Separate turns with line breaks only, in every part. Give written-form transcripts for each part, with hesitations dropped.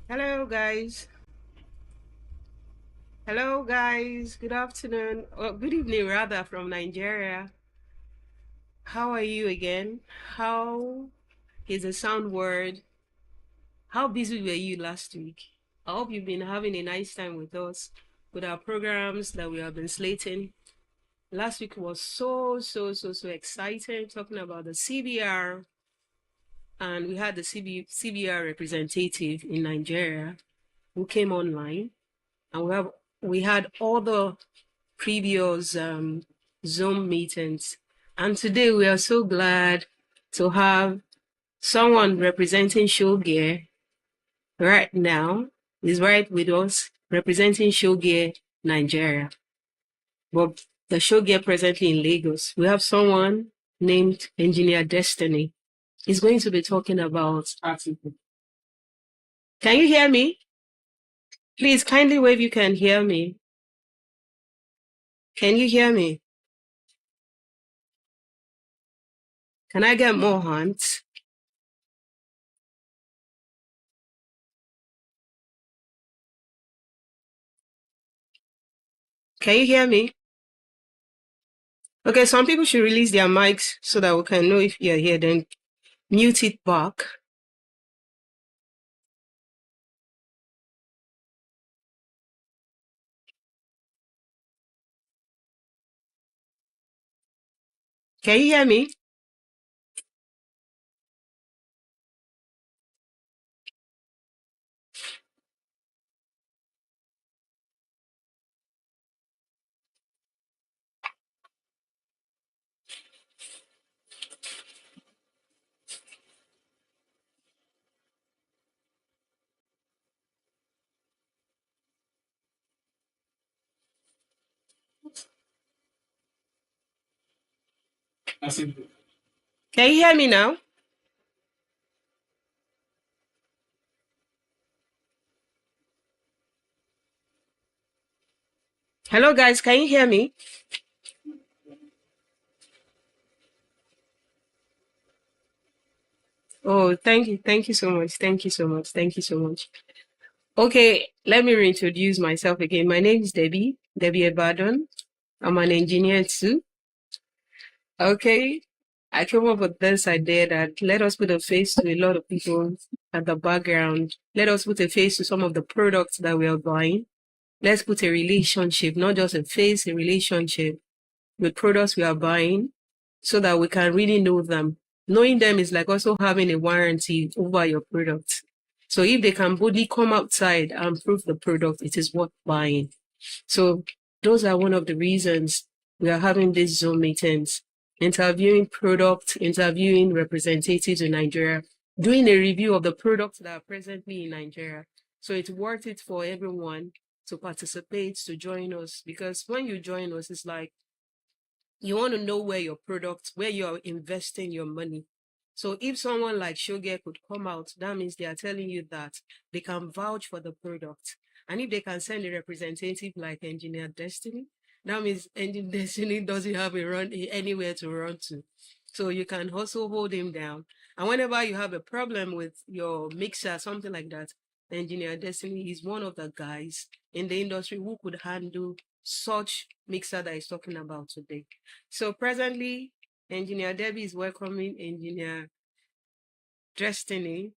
Hello, guys. Hello, guys. Good afternoon, or good evening, rather, from Nigeria. How are you again? How is the sound word? How busy were you last week? I hope you've been having a nice time with us, with our programs that we have been slating. Last week was so exciting, talking about the CBR, and we had the CBR representative in Nigeria who came online, and we had all the previous Zoom meetings. And today we are so glad to have someone representing Showgear right now. Is right with us, representing Showgear Nigeria. But the Showgear presently in Lagos. We have someone named Engineer Destiny. He's going to be talking about. Can you hear me? Please kindly wave you can hear me. Can you hear me? Can I get more hands? Can you hear me? Okay, some people should release their mics so that we can know if you're here, then mute it back. Can you hear me? Can you hear me now? Hello, guys. Can you hear me? Oh, thank you. Thank you so much. Thank you so much. Thank you so much. Okay, let me reintroduce myself again. My name is Debby Ebadan. I'm an engineer too. Okay, I came up with this idea that let us put a face to a lot of people at the background. Let us put a face to some of the products that we are buying. Let's put a relationship, not just a face, a relationship with products we are buying so that we can really know them. Knowing them is like also having a warranty over your product. So if they can boldly come outside and prove the product, it is worth buying. So those are one of the reasons we are having these Zoom meetings, interviewing product, interviewing representatives in Nigeria, doing a review of the products that are presently in Nigeria. So it's worth it for everyone to participate, to join us, because when you join us, it's like you want to know where your product, where you're investing your money. So if someone like Shoge could come out, that means they are telling you that they can vouch for the product. And if they can send a representative like Engineer Destiny, that means Engineer Destiny doesn't have anywhere to run to. So you can also hold him down. And whenever you have a problem with your mixer, something like that, Engineer Destiny is one of the guys in the industry who could handle such mixer that he's talking about today. So presently, Engineer Debbie is welcoming Engineer Destiny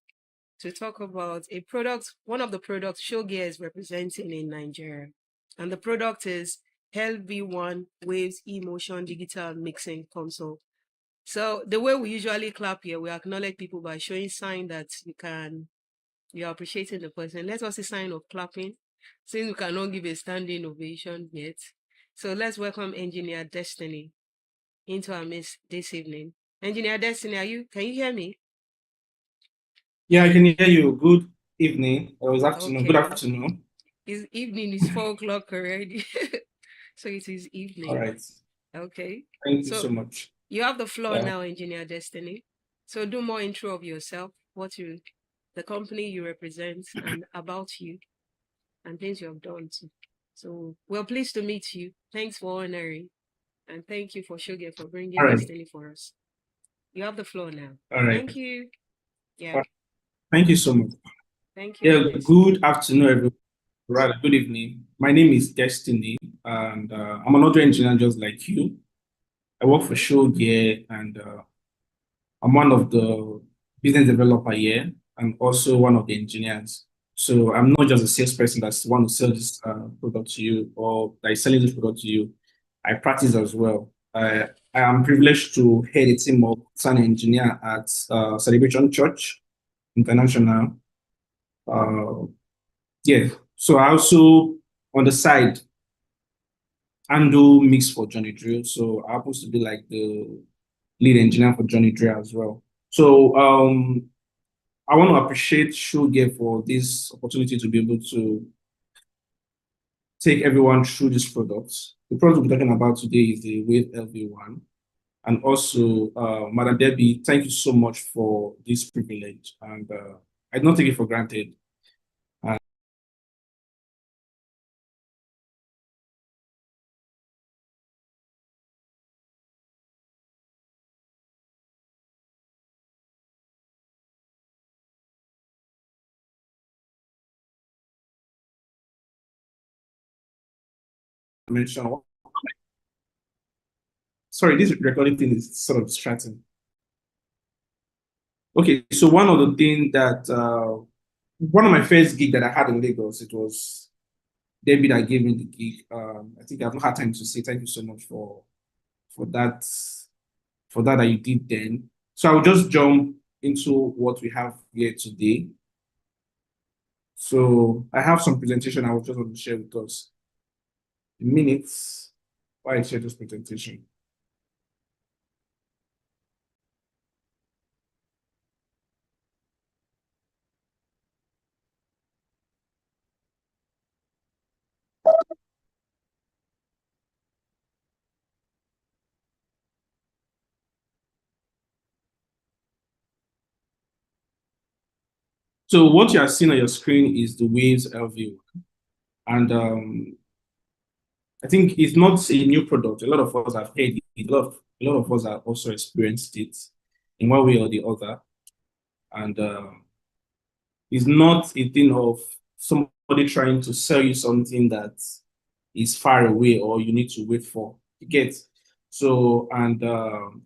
to talk about a product, one of the products Showgear is representing in Nigeria. And the product is LV1 Waves eMOTION Digital Mixing Console. So the way we usually clap here, we acknowledge people by showing sign that you're appreciating the person. Let's also sign of clapping, since we cannot give a standing ovation yet. So let's welcome Engineer Destiny into our midst this evening. Engineer Destiny, can you hear me?
Yeah, I can hear you. Good evening. Or it was afternoon.
Okay.
Good afternoon.
It's evening, it's 4 o'clock already. So it is evening.
All right.
Okay.
Thank you so much.
You have the floor
Yeah.
now, Engineer Destiny. So do more intro of yourself, the company you represent, and about you, and things you have done too. So we're pleased to meet you. Thanks for honoring, and thank you for Shoge for bringing
All right.
Destiny for us. You have the floor now.
All right.
Thank you. Yeah.
Thank you so much.
Thank you.
Yeah, good afternoon, everyone. Right, good evening. My name is Destiny, and I'm an audio engineer just like you. I work for
Okay.
Show here, and I'm one of the business developer here, and also one of the engineers. So I'm not just a salesperson that's want to sell this product to you or that is selling this product to you. I practice as well. I am privileged to head a team of sound engineer at Celebration Church International. Uh, Yeah. So I also on the side handle mix for Johnny Drill. So I happen to be like the lead engineer for Johnny Drill as well. So I want to appreciate Shoge for this opportunity to be able to take everyone through this product. The product we're talking about today is the Wave LV1. And also, Madam Debbie, thank you so much for this privilege. And I don't take it for granted. I mentioned, sorry, this recording thing is sort of distracting. Okay, so one of the things that one of my first gig that I had in Lagos, it was Debbie that gave me the gig. I think I've not had time to say thank you so much for that that you did then. So I'll just jump into what we have here today. So I have some presentation I was just want to share with us in minutes while I share this presentation. So what you are seeing on your screen is the Waves LV1. And I think it's not a new product. A lot of us have heard it. A lot of us have also experienced it in one way or the other. And it's not a thing of somebody trying to sell you something that is far away or you need to wait for. You get. So, and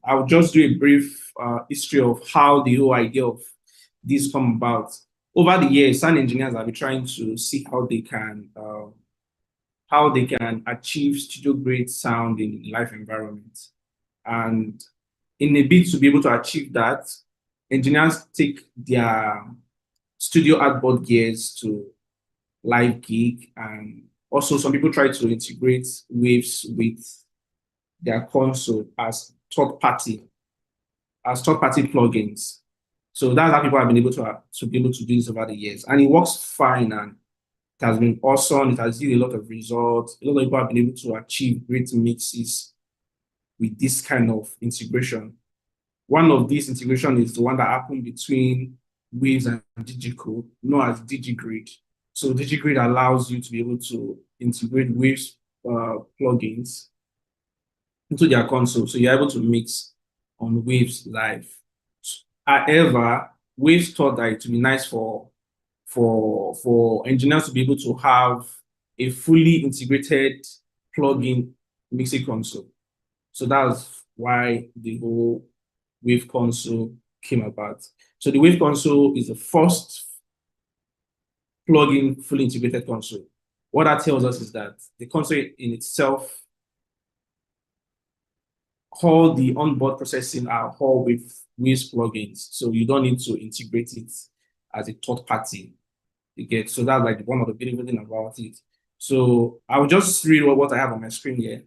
I'll just do a brief history of how the whole idea of this come about. Over the years, sound engineers have been trying to see how they can achieve studio grade sound in live environment. And in a bid to be able to achieve that, engineers take their studio artboard gears to live gig, and also some people try to integrate waves with their console as third party plugins. So that's how people have been able to be able to do this over the years, and it works fine. And it has been awesome. It has yielded a lot of results. A lot of people have been able to achieve great mixes with this kind of integration. One of these integration is the one that happened between Waves and DigiCode, known as DigiGrid. So DigiGrid allows you to be able to integrate Waves plugins into their console, so you're able to mix on Waves live. However, Waves thought that it would be nice for engineers to be able to have a fully integrated plugin mixing console. So that's why the whole Wave console came about. So the Wave console is the first plugin fully integrated console. What that tells us is that the console in itself, all the onboard processing are all with Waves plugins. So you don't need to integrate it as a third party. You get, so that's like one of the beautiful things about it. So I'll just read what I have on my screen here.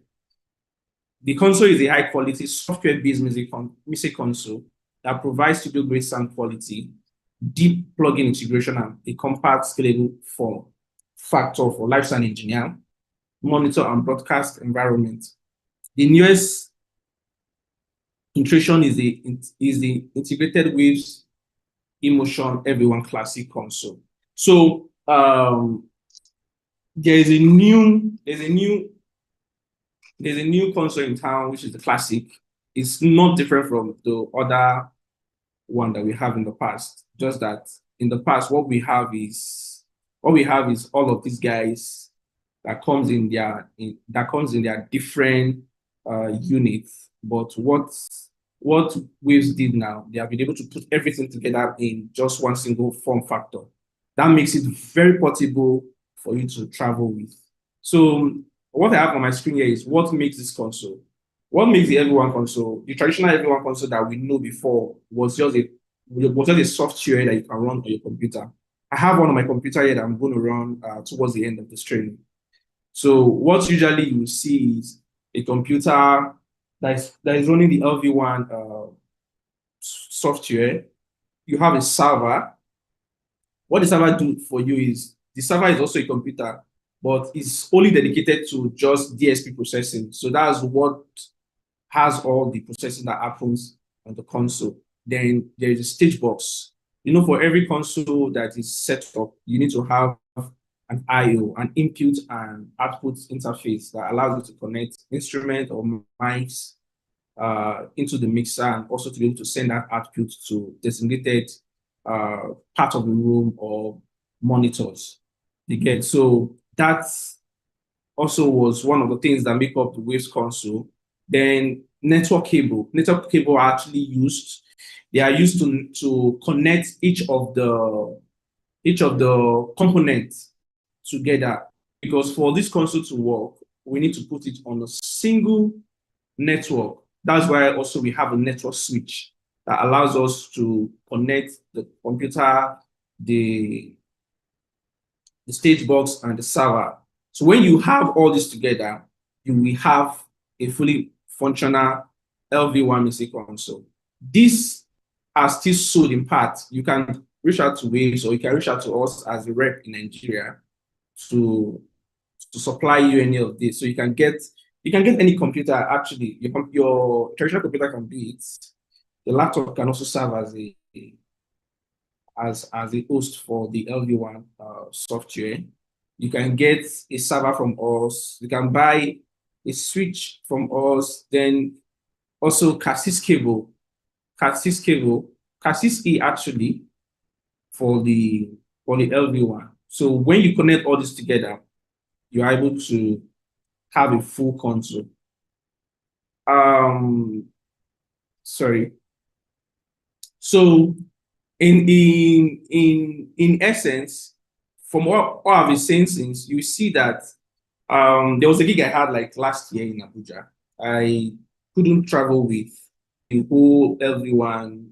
The console is a high quality software-based music console that provides studio grade sound quality, deep plugin integration, and a compact, scalable form factor for live sound engineer, monitor, and broadcast environment. The newest iteration is the integrated Waves eMOTION LV1 Classic console. So there's a new console in town, which is the Classic. It's not different from the other one that we have in the past, just that in the past, what we have is all of these guys that comes in their different units. But what Waves did now, they have been able to put everything together in just one single form factor. That makes it very portable for you to travel with. So what I have on my screen here is what makes this console. What makes the LV1 console? The traditional LV1 console that we know before was just a software that you can run on your computer. I have one on my computer here that I'm going to run towards the end of this training. So what usually you see is a computer that is running the LV1 software. You have a server. What the server do for you is the server is also a computer, but it's only dedicated to just DSP processing. So that's what has all the processing that happens on the console. Then there is a stage box. For every console that is set up, you need to have an I/O, an input and output interface that allows you to connect instruments or mics into the mixer, and also to be able to send that output to designated part of the room or monitors. You get, so that also was one of the things that make up the Waves console. Then network cable are actually used. They are used to connect each of the components together, because for this console to work, we need to put it on a single network. That's why also we have a network switch that allows us to connect the computer, the stage box, and the server. So when you have all this together, you will have a fully functional LV1 mixing console. These are still sold in part. You can reach out to Waves, or you can reach out to us as a rep in Nigeria to supply you any of this. So you can get any computer. Actually, your traditional computer can be it. The laptop can also serve as a host for the LV1 software. You can get a server from us. You can buy a switch from us. Then also Cat6 cable, Cat6E actually for the LV1. So when you connect all this together, you are able to have a full console. Sorry. So in essence, from what I've been saying since, you see that there was a gig I had like last year in Abuja. I couldn't travel with the whole LV1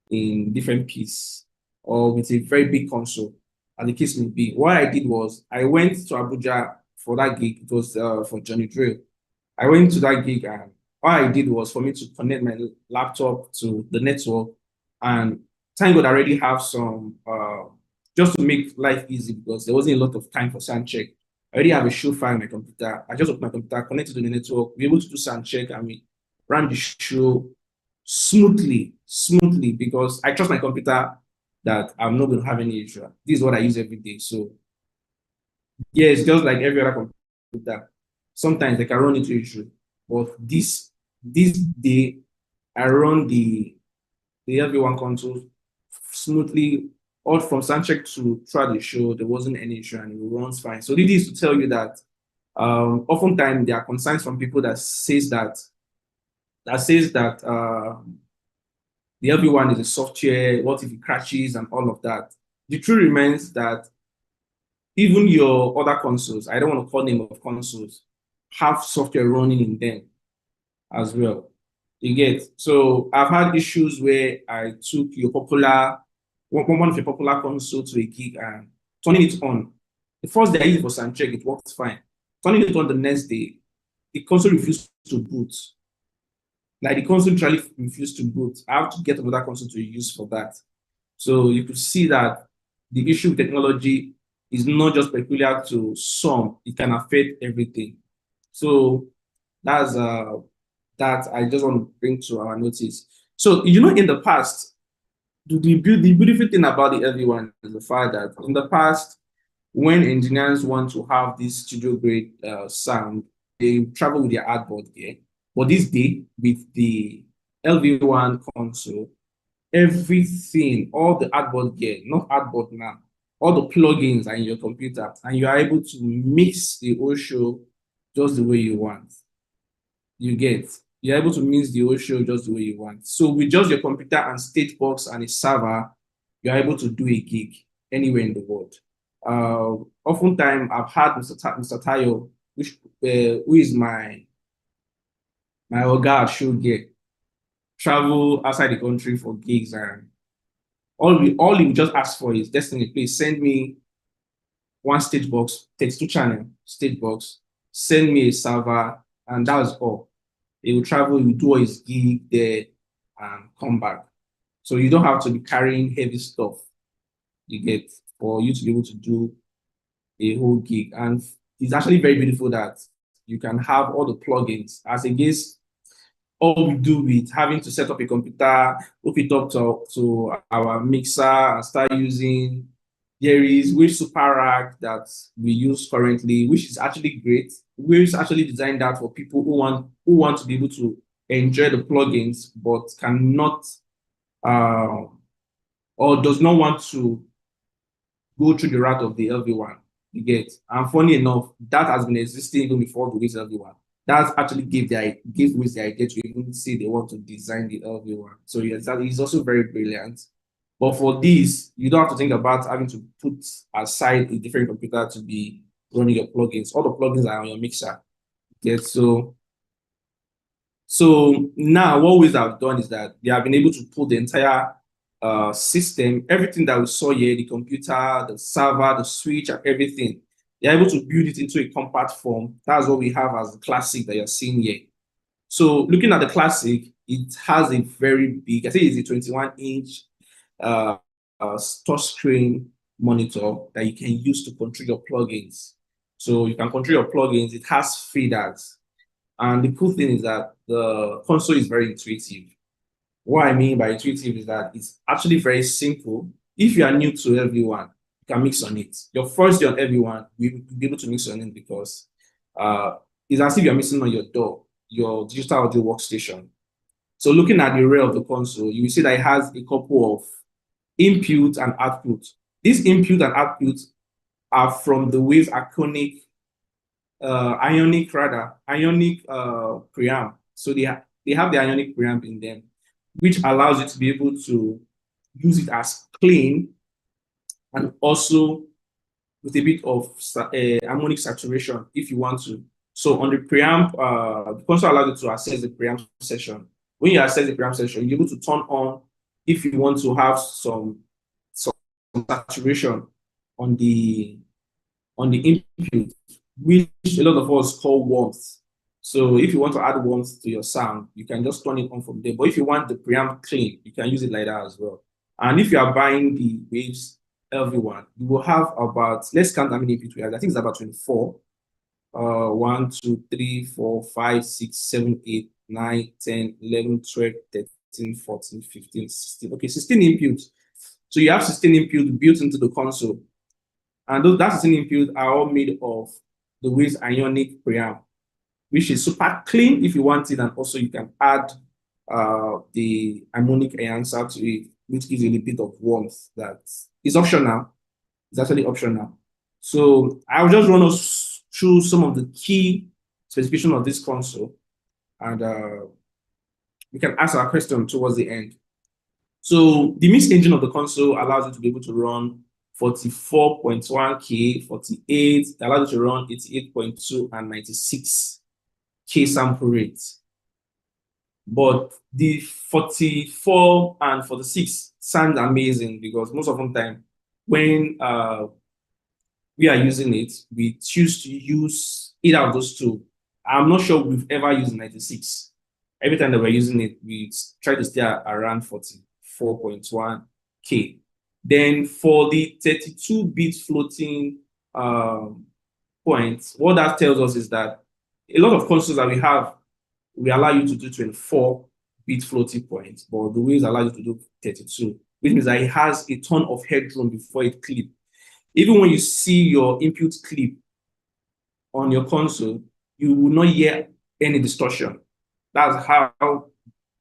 in different piece or with a very big console, as the case may be. What I did was I went to Abuja for that gig. It was for Johnny Drill. I went to that gig, and all I did was for me to connect my laptop to the network, and thank God I already have some, just to make life easy, because there wasn't a lot of time for sound check. I already have a show file on my computer. I just opened my computer, connected to the network, be able to do sound check, and we ran the show smoothly, because I trust my computer that I'm not going to have any issue. This is what I use every day. So yeah, it's just like every other computer. Sometimes they can run into issue, but this day I run the LV1 console smoothly, all from Soundcheck to throughout the show. There wasn't any issue, and it runs fine. So this is to tell you that oftentimes there are concerns from people that says that the LV1 is a software. What if it crashes and all of that? The truth remains that even your other consoles, I don't want to call name of consoles, have software running in them as well. You get, so I've had issues where I took one of your popular console to a gig and turning it on. The first day I used it for Soundcheck, it worked fine. Turning it on the next day, the console refused to boot. Like the console literally refused to boot. I have to get another console to use for that. So you could see that the issue with technology is not just peculiar to some, it can affect everything. So that's that I just want to bring to our notice. So in the past, the beautiful thing about the LV1 is the fact that in the past, when engineers want to have this studio grade sound, they travel with their artboard gear. But this day, with the LV1 console, everything, all the artboard gear, not artboard now, all the plugins are in your computer, and you are able to mix the whole show just the way you want. You get, you're able to mix the whole show just the way you want. So with just your computer and stage box and a server, you're able to do a gig anywhere in the world. Oftentimes, I've had Mr. Tayo, who is my Oga show gear, travel outside the country for gigs, and all he will just ask for is, Destiny, please send me one stage box, 32 channel stage box, send me a server, and that's all. He will travel, he will do his gig there and come back. So you don't have to be carrying heavy stuff, you get, for you to be able to do a whole gig. And it's actually very beautiful that you can have all the plugins as against all we do with having to set up a computer, hook it up to our mixer and start using. There is Wave Super Rack that we use currently, which is actually great. Wave's actually designed that for people who want to be able to enjoy the plugins, but cannot or does not want to go through the route of the LV1. You get, and funny enough, that has been existing even before the Waves LV1. That actually gave Waves the idea to even say they want to design the LV1. So yes, that is also very brilliant. But for this, you don't have to think about having to put aside a different computer to be running your plugins. All the plugins are on your mixer. Okay, so now what Waves have done is that they have been able to put the entire system, everything that we saw here, the computer, the server, the switch, and everything, they're able to build it into a compact form. That's what we have as the Classic that you're seeing here. So looking at the Classic, it has a very big, I think it's a 21-inch touchscreen monitor that you can use to control your plugins. So you can control your plugins. It has faders. And the cool thing is that the console is very intuitive. What I mean by intuitive is that it's actually very simple. If you are new to LV1, you can mix on it. Your first day on LV1, you'll be able to mix on it because it's as if you're mixing on your DAW, your digital audio workstation. So looking at the rear of the console, you will see that it has a couple of input and output. These input and output are from the Waves Ionic preamp. So they have the Ionic preamp in them, which allows you to be able to use it as clean and also with a bit of harmonic saturation if you want to. So on the preamp, the console allows you to access the preamp session. When you access the preamp session, you're able to turn on if you want to have some saturation on the input, which a lot of us call warmth. So if you want to add warmth to your sound, you can just turn it on from there. But if you want the preamp clean, you can use it like that as well. And if you are buying the Waves LV1, you will have about, let's count how many inputs we have. I think it's about 24. 1, 2, 3, 4, 5, 6, 7, 8, 9, 10, 11, 12, 13, 14, 15, 16. Okay, 16 inputs. So you have 16 inputs built into the console. And those 16 inputs are all made of the Waves Ionic preamp, which is super clean if you want it, and also you can add the harmonic enhancer to it, which gives you a little bit of warmth that is optional. It's actually optional. So I'll just run us through some of the key specifications of this console, and we can ask our question towards the end. So the mix engine of the console allows you to be able to run 44.1K, 48, it allows you to run 88.2 and 96K sample rates. But the 44 and 46 sound amazing because most of the time when we are using it, we choose to use either of those two. I'm not sure we've ever used 96. Every time that we're using it, we try to stay around 44.1K. Then for the 32-bit floating points, what that tells us is that a lot of consoles that we have, we allow you to do 24-bit floating points, but the Waves allow you to do 32, which means that it has a ton of headroom before it clips. Even when you see your input clip on your console, you will not hear any distortion. That's how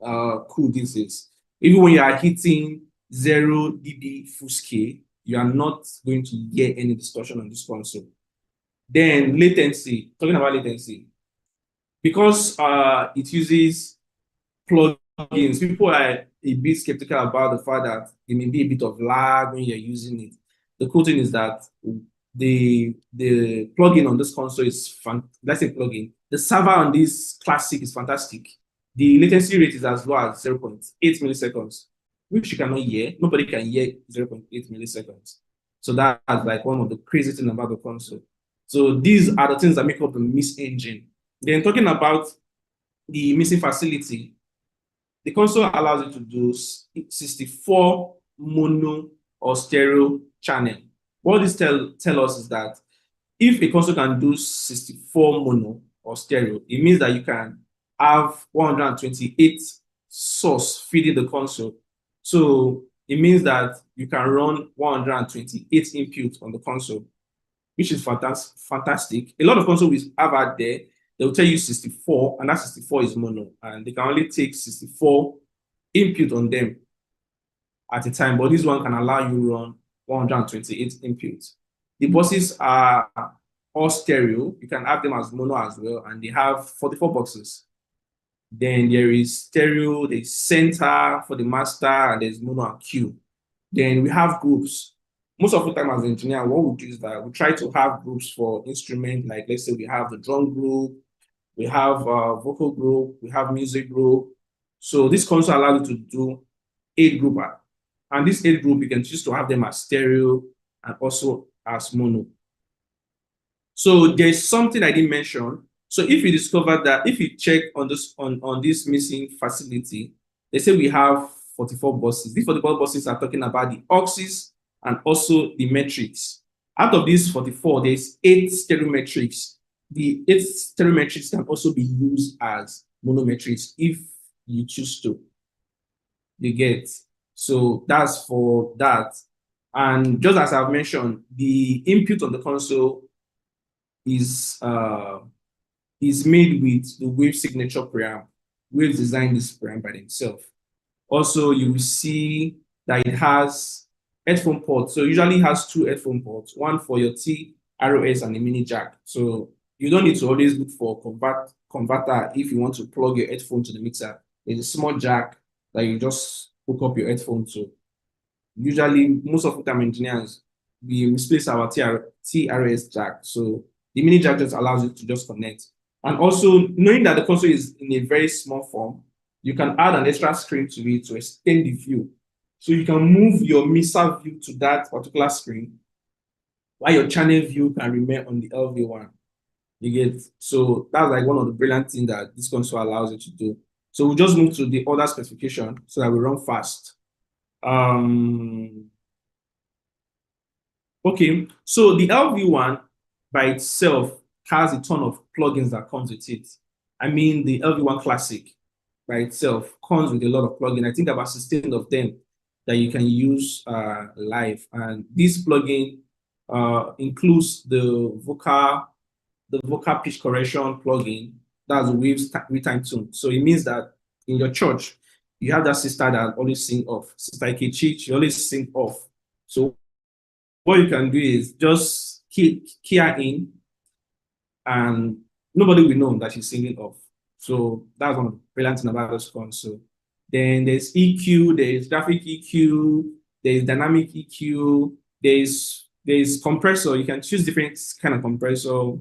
cool this is. Even when you are hitting 0 dB full scale, you are not going to hear any distortion on this console. Then latency, talking about latency, because it uses plugins, people are a bit skeptical about the fact that there may be a bit of lag when you're using it. The cool thing is that the plugin on this console is let's say plugin. The server on this classic is fantastic. The latency rate is as low as 0.8 milliseconds, which you cannot hear. Nobody can hear 0.8 milliseconds. So that's like one of the crazy things about the console. So these are the things that make up the MIS engine. Then talking about the mixing facility, the console allows you to do 64 mono or stereo channel. What this tell us is that if a console can do 64 mono or stereo, it means that you can have 128 source feeding the console. So it means that you can run 128 inputs on the console, which is fantastic. A lot of consoles we have out there, they'll tell you 64, and that 64 is mono, and they can only take 64 input on them at a time, but this one can allow you run 128 inputs. The buses are all stereo. You can have them as mono as well, and they have 44 boxes. Then there is stereo, there's center for the master, and there's mono and Q. Then we have groups. Most of the time as an engineer, what we do is that we try to have groups for instruments, like let's say we have the drum group, we have vocal group, we have music group. So this console allows you to do 8 group. And this 8 group, you can choose to have them as stereo and also as mono. So there's something I didn't mention. So if you discover that, if you check on this mixing facility, they say we have 44 buses. These 44 buses are talking about the auxes and also the metrics. Out of these 44, there's 8 stereo metrics. The 8 stereo metrics can also be used as monometrics if you choose to. You get. So that's for that. And just as I've mentioned, the input on the console is made with the Wave signature preamp. Wave designed this preamp by themselves. Also, you will see that it has headphone ports. So usually it has 2 headphone ports, one for your TROS and a mini jack. So you don't need to always look for converter if you want to plug your headphone to the mixer. There's a small jack that you just hook up your headphone to. Usually, most of the time engineers, we misplace our TRS jack. So the mini jack just allows you to just connect. And also, knowing that the console is in a very small form, you can add an extra screen to it to extend the view. So you can move your mixer view to that particular screen, while your channel view can remain on the LV1. You get. So that's like one of the brilliant things that this console allows you to do. So we'll just move to the other specification so that we run fast. Okay, so the LV1 by itself has a ton of plugins that comes with it. I mean, the LV1 Classic by itself comes with a lot of plugins. I think about 16 of them that you can use live. And this plugin includes the vocal pitch correction plugin. That's the Waves Retime Tune. So it means that in your church, you have that sister that always sing off. Sister Ikechi, she always sing off. So what you can do is just key her in, and nobody will know that she's singing off. So that's one of the brilliant things about this console. Then there's EQ, there's graphic EQ, there's dynamic EQ, there's compressor. You can choose different kind of compressor.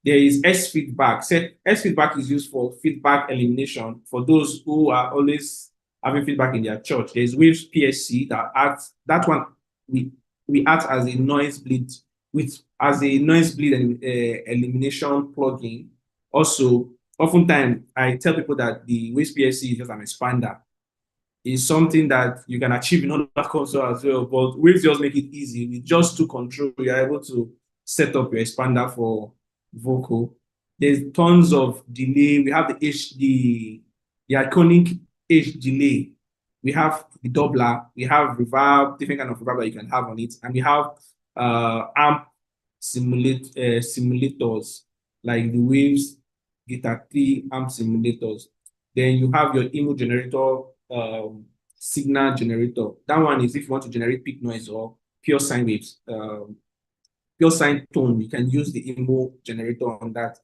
There is S feedback. S feedback is used for feedback elimination for those who are always having feedback in their church. There's Waves PSC that acts, that one we act as a noise bleed and elimination plugin. Also, oftentimes I tell people that the Waves PSC is just an expander. It's something that you can achieve in other console as well, but Waves just make it easy. With just 2 controls, you're able to set up your expander for vocal. There's tons of delay. We have the iconic H delay. We have the doubler. We have reverb, different kind of reverb that you can have on it, and we have amp simulators like the Waves Guitar 3 amp simulators. Then you have your emo generator signal generator. That one is if you want to generate peak noise or pure sine waves, pure sine tone, you can use the emo generator on that.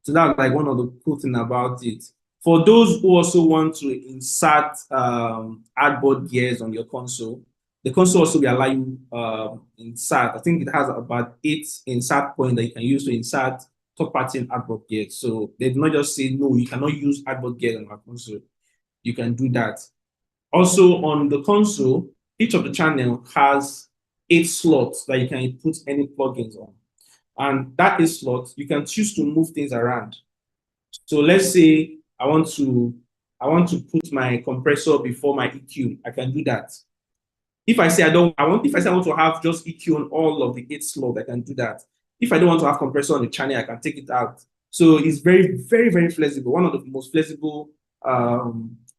So that's like one of the cool things about it. For those who also want to insert hardboard gears on your console, the console also will allow you insert. I think it has about 8 insert points that you can use to insert third-party hardboard gears. So they do not just say no, you cannot use hardboard gears on our console. You can do that. Also on the console, each of the channel has 8 slots that you can put any plugins on. And that 8 slots, you can choose to move things around. So let's say I want to put my compressor before my EQ. I can do that. If I say I want to have just EQ on all of the 8 slots, I can do that. If I don't want to have compressor on the channel, I can take it out. So it's very, very, very flexible. One of the most flexible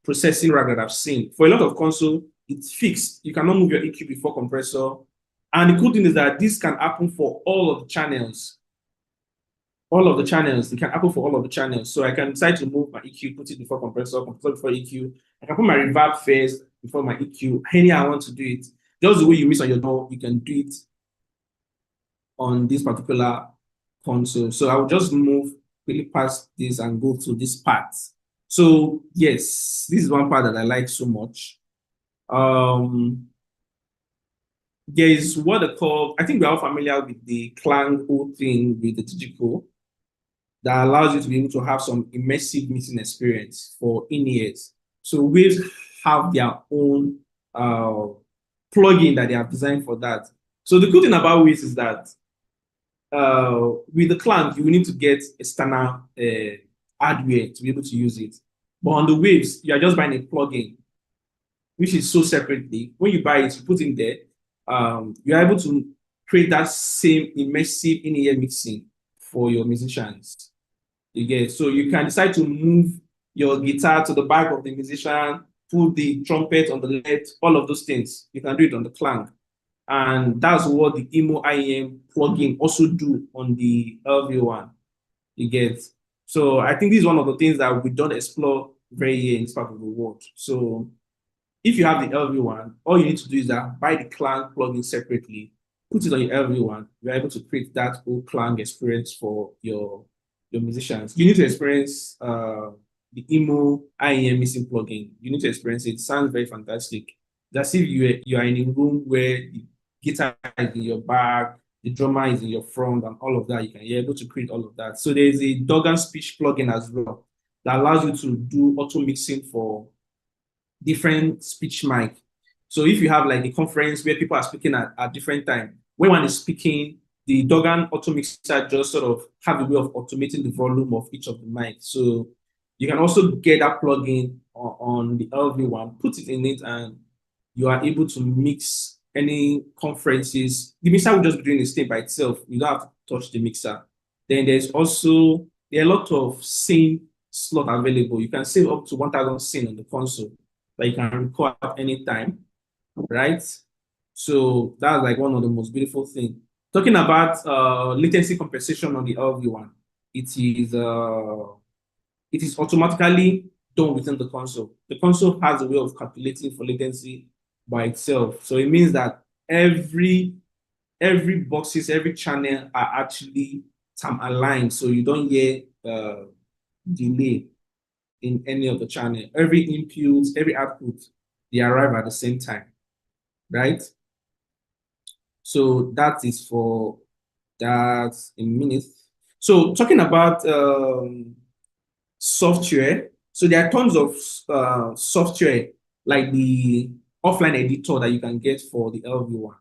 processing rack that I've seen. For a lot of console, it's fixed. You cannot move your EQ before compressor. And the cool thing is that this can happen for all of the channels. All of the channels, it can happen for all of the channels. So I can decide to move my EQ, put it before compressor before EQ. I can put my reverb first before my EQ. Any I want to do it. Just the way you mix on your door, you can do it on this particular console. So I will just move really past this and go to this part. So yes, this is one part that I like so much. There is what they call, I think we're all familiar with the Clang whole thing with the digital that allows you to be able to have some immersive mixing experience for in-ears. So Waves have their own plugin that they have designed for that. So the cool thing about Waves is that with the Clang, you will need to get external hardware to be able to use it. But on the Waves, you are just buying a plugin, which is sold separately. When you buy it, you put in there, you're able to create that same immersive in-ear mixing for your musicians. You get, so you can decide to move your guitar to the back of the musician, put the trumpet on the left, all of those things. You can do it on the Clang. And that's what the eMOIEM plugin also do on the LV1. You get. So I think this is one of the things that we don't explore very here in this part of the world. So if you have the LV1, all you need to do is that buy the Clang plugin separately, put it on your LV1. You're able to create that whole Clang experience for your musicians. You need to experience the eMOIEM mixing plugin. You need to experience it. It sounds very fantastic. That's if you are in a room where the guitar is in your back, the drummer is in your front, and all of that. You're able to create all of that. So there's a Doggan speech plugin as well that allows you to do auto mixing for different speech mic. So if you have like a conference where people are speaking at different time, when one is speaking, the Doggan auto mixer just sort of have a way of automating the volume of each of the mics. So you can also get that plugin on the LV1, put it in it, and you are able to mix any conferences. The mixer will just be doing the thing by itself. You don't have to touch the mixer. Then there are a lot of scene slot available. You can save up to 1,000 scene on the console that you can record at any time, right? So that's like one of the most beautiful things. Talking about latency compensation on the LV1, it is automatically done within the console. The console has a way of calculating for latency by itself. So it means that every boxes, every channel are actually time aligned. So you don't hear delay in any of the channel. Every input, every output, they arrive at the same time, right? So that is for that in minutes. So talking about software, so there are tons of software like the offline editor that you can get for the LV1.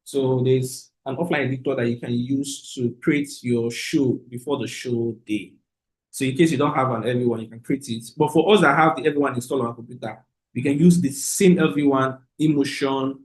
So there's an offline editor that you can use to create your show before the show day. So in case you don't have an LV1, you can create it. But for us that have the LV1 installed on our computer, we can use the same LV1 eMOTION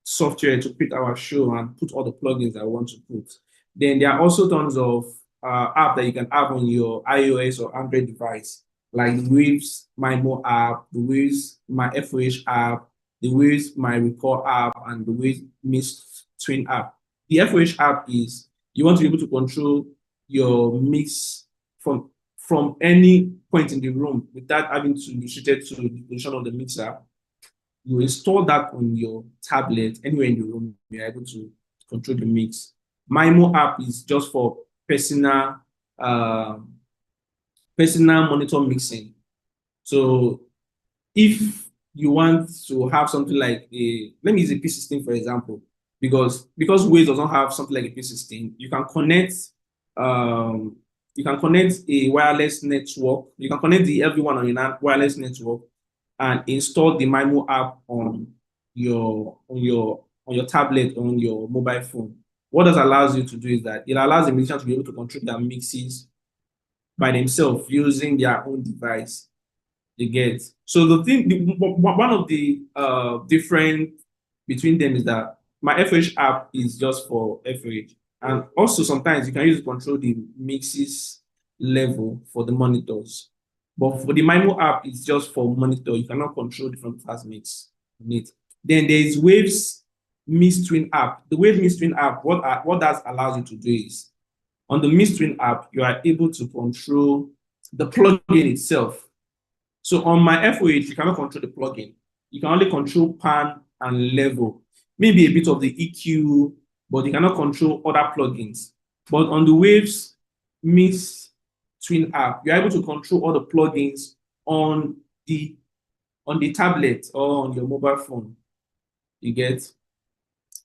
software to create our show and put all the plugins that I want to put. Then there are also tons of apps that you can have on your iOS or Android device, like the Waves MyMo app, the Waves My FOH app, the Waves My Record app, and the Waves Mix Twin app. The FOH app is you want to be able to control your mix from any point in the room without having to be restricted to the position of the mixer. You install that on your tablet, anywhere in the room, you're able to control the mix. MIMO app is just for uh, personal monitor mixing. So if you want to have something like let me use a P16 for example, because Waze doesn't have something like a P16, um, you can connect a wireless network. You can connect the LV1 on your wireless network and install the MIMO app on your tablet, on your mobile phone. What this allows you to do is that it allows the musician to be able to control their mixes by themselves using their own device. You get. So one of the different between them is that my FH app is just for FH, and also sometimes you can use to control the mixes level for the monitors. But for the MIMO app, it's just for monitor. You cannot control different fast mix in it. Then there is Waves Mix Twin app. The Wave Mix Twin app, what that allows you to do is on the Mix Twin app, you are able to control the plugin itself. So on my FOH, you cannot control the plugin. You can only control pan and level, maybe a bit of the EQ, but you cannot control other plugins. But on the Waves Mix Twin app, you're able to control all the plugins on the tablet or on your mobile phone. You get?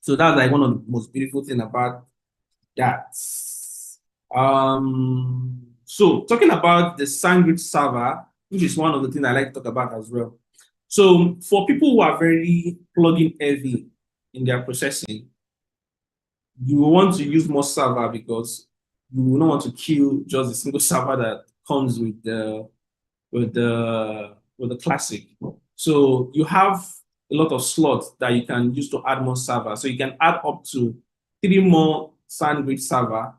So that's like one of the most beautiful things about that. So talking about the SandGrid server, which is one of the things I like to talk about as well. So for people who are very plugin heavy in their processing, you will want to use more server because you will not want to kill just a single server that comes with the classic. So you have a lot of slots that you can use to add more server. So you can add up to 3 more SandGrid server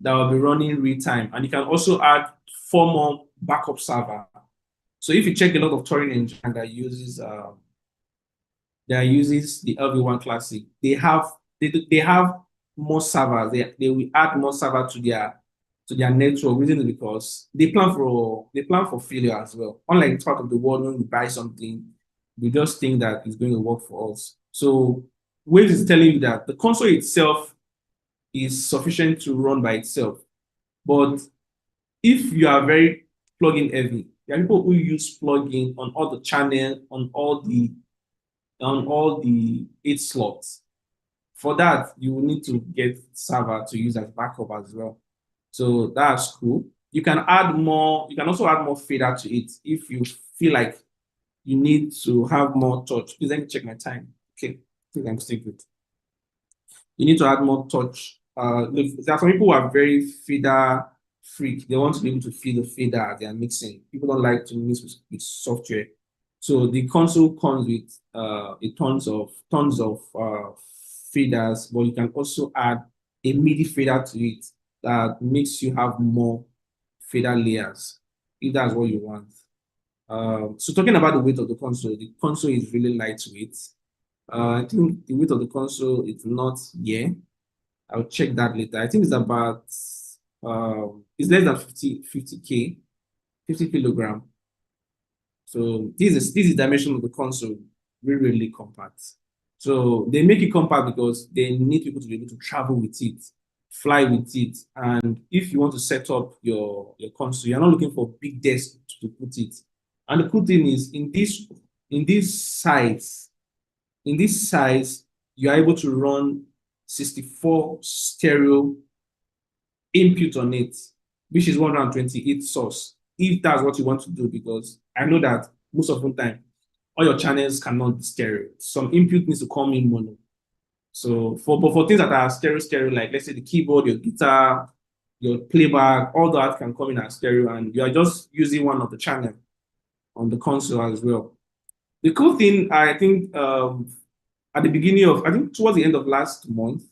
that will be running real time. And you can also add 4 more backup server. So if you check a lot of touring engine that uses the LV1 Classic, they have more servers. They will add more server to their network, reason because they plan for failure as well. Unlike part of the world, when we buy something, we just think that it's going to work for us. So Waves is telling you that the console itself is sufficient to run by itself. But if you are very plugin heavy, there are people who use plugin on all the channel, on all the 8 slots. For that, you will need to get server to use as backup as well. So that's cool. You can also add more fader to it if you feel like you need to have more touch. Please let me check my time. Okay, I think I'm still good. You need to add more touch. There are some people who are very fader freak. They want to be able to feel the fader they are mixing. People don't like to mix with software. So the console comes with tons of faders, but you can also add a MIDI fader to it that makes you have more fader layers, if that's what you want. So talking about the weight of the console is really lightweight. I think the weight of the console is not here. I'll check that later. I think it's about it's less than 50 kilogram. So this is the dimension of the console, really, really compact. So they make it compact because they need people to be able to travel with it, fly with it. And if you want to set up your console, you're not looking for big desk to put it. And the cool thing is in this size, you are able to run 64 stereo input on it, which is 128 source, if that's what you want to do, because I know that most of the time, all your channels cannot be stereo. Some input needs to come in mono. So for things that are stereo, like let's say the keyboard, your guitar, your playback, all that can come in as stereo, and you are just using one of the channel on the console as well. The cool thing, I think, at the beginning of, I think towards the end of last month,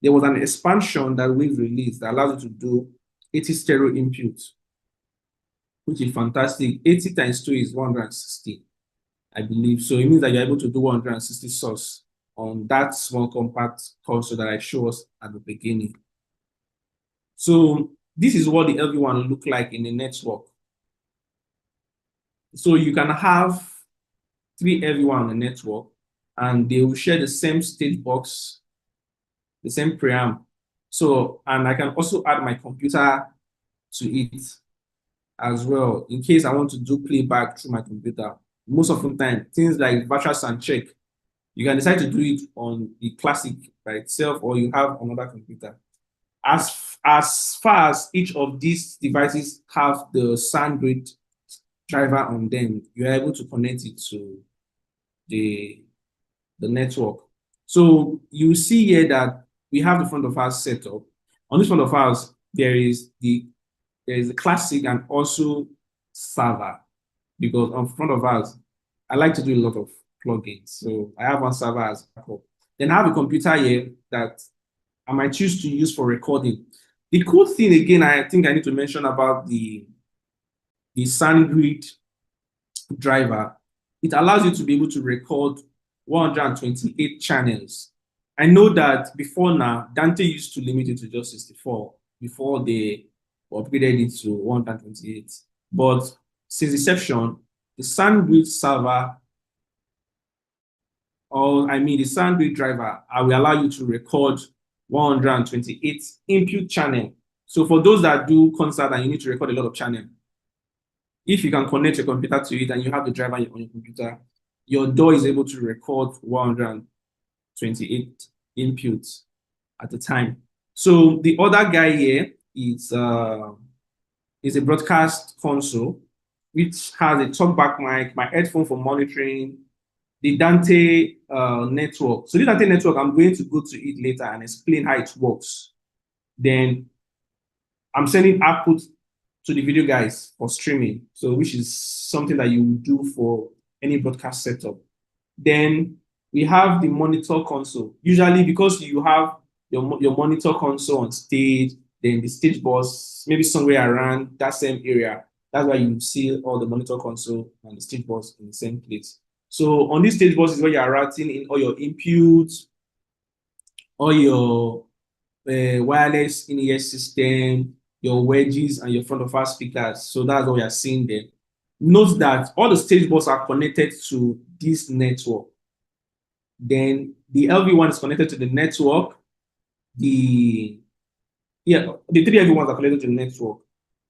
there was an expansion that we've released that allows you to do 80 stereo input, which is fantastic. 80 times 2 is 160, I believe. So it means that you're able to do 160 source on that small compact console that I showed us at the beginning. So this is what the LV1 look like in the network. So you can have three LV1 on the network, and they will share the same stage box, the same preamp. So, and I can also add my computer to it as well, in case I want to do playback through my computer. Most of the time, things like virtual Soundcheck, you can decide to do it on the classic by itself, or you have another computer. As far as each of these devices have the SoundGrid driver on them, you're able to connect it to the network. So you see here that we have the front of house setup. On this front of house, there is the classic and also server, because on front of house, I like to do a lot of plugins. So I have one server as backup. Then I have a computer here that I might choose to use for recording. The cool thing again, I think I need to mention about the SoundGrid driver, it allows you to be able to record 128 channels. I know that before now, Dante used to limit it to just 64 before they upgraded it to 128. But since inception, the SoundGrid server, or I mean the SoundGrid driver, will allow you to record 128 input channel. So for those that do concert and you need to record a lot of channel, if you can connect your computer to it and you have the driver on your computer, your DAW is able to record 128 inputs at a time. So the other guy here is a broadcast console, which has a talkback mic, my headphone for monitoring, the Dante network. So the Dante network, I'm going to go to it later and explain how it works. Then I'm sending output to the video guys for streaming, so which is something that you would do for any broadcast setup. Then we have the monitor console. Usually, because you have your monitor console on stage, then the stage bus maybe somewhere around that same area. That's why you see all the monitor console and the stage bus in the same place. So on this stage bus is where you are routing in all your inputs, all your wireless in-ear system, your wedges, and your front of house speakers. So that's what we are seeing there. Note that all the stage buses are connected to this network. Then the LV1 is connected to the network. The three LV1s are connected to the network.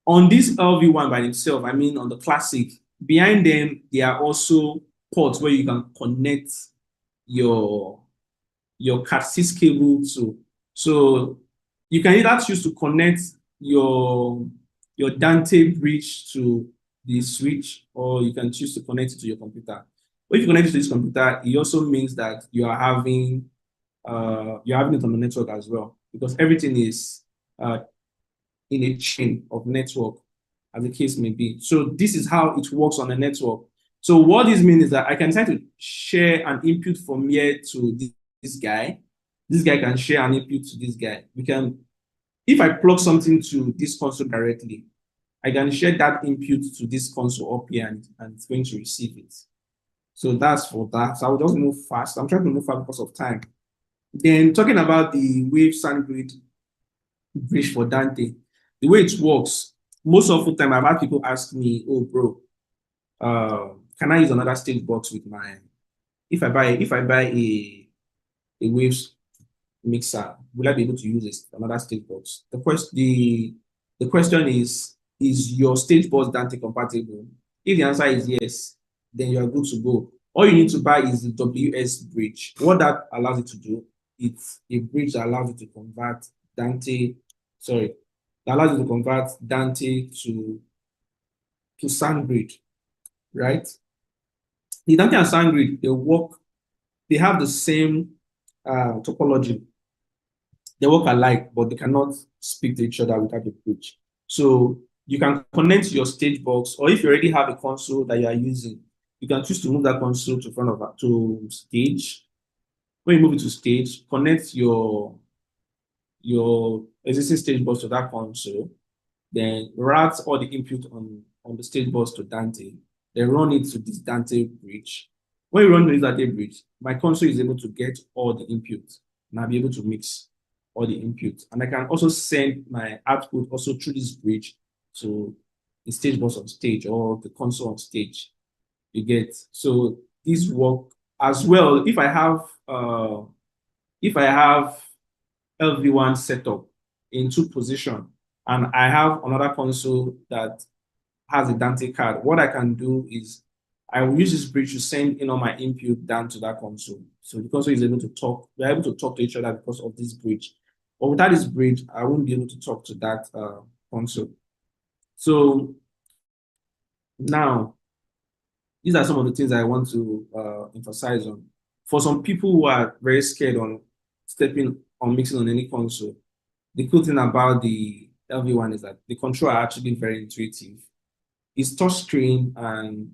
On this LV1 by itself, I mean on the classic, behind them, there are also ports where you can connect your Cat6 cable to. So you can either choose to connect your Dante bridge to the switch, or you can choose to connect it to your computer. But if you connect it to this computer, it also means that you are having it on the network as well, because everything is in a chain of network, as the case may be. So this is how it works on a network. So what this means is that I can decide to share an input from here to this guy. This guy can share an input to this guy. If I plug something to this console directly, I can share that input to this console up here, and it's going to receive it. So that's for that. So I will just move fast. I'm trying to move fast because of time. Then talking about the Wave SoundGrid bridge for Dante, the way it works, most of the time I've had people ask me, "Oh, bro, can I use another stage box with my? If I buy a Waves mixer, will I be able to use another stage box?" The question is your stage box Dante compatible? If the answer is yes, then you are good to go. All you need to buy is the WS bridge. What that allows you to do, it's a bridge that allows you to convert Dante to SoundGrid, right? The Dante and SoundGrid, they have the same topology. They work alike, but they cannot speak to each other without a bridge. So you can connect your stage box, or if you already have a console that you are using, you can choose to move that console to stage. When you move it to stage, connect your existing stage box to that console, then route all the input on the stage box to Dante, then run it to this Dante bridge. When you run this Dante bridge, my console is able to get all the inputs, and I'll be able to mix all the inputs. And I can also send my output also through this bridge to the stage box on stage or the console on stage. You get, so this work as well. If I have LV1 set up in two position and I have another console that has a Dante card, what I can do is I will use this bridge to send in all my input down to that console. So the console is able to talk, we're able to talk to each other because of this bridge. But without this bridge, I won't be able to talk to that console. So now, these are some of the things I want to emphasize on. For some people who are very scared on stepping on mixing on any console, the cool thing about the LV1 is that the controls are actually very intuitive. It's touch screen and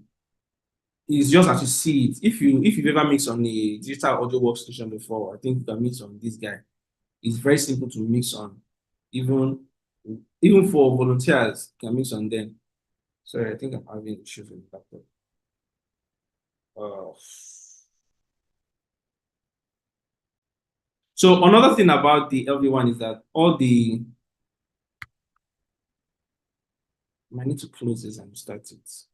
it's just as you see it. If you've ever mixed on a digital audio workstation before, I think you can mix on this guy. It's very simple to mix on. Even for volunteers, you can mix on them. Sorry, I think I'm having issues with the laptop. So another thing about the LV1 is that I need to close this and start it.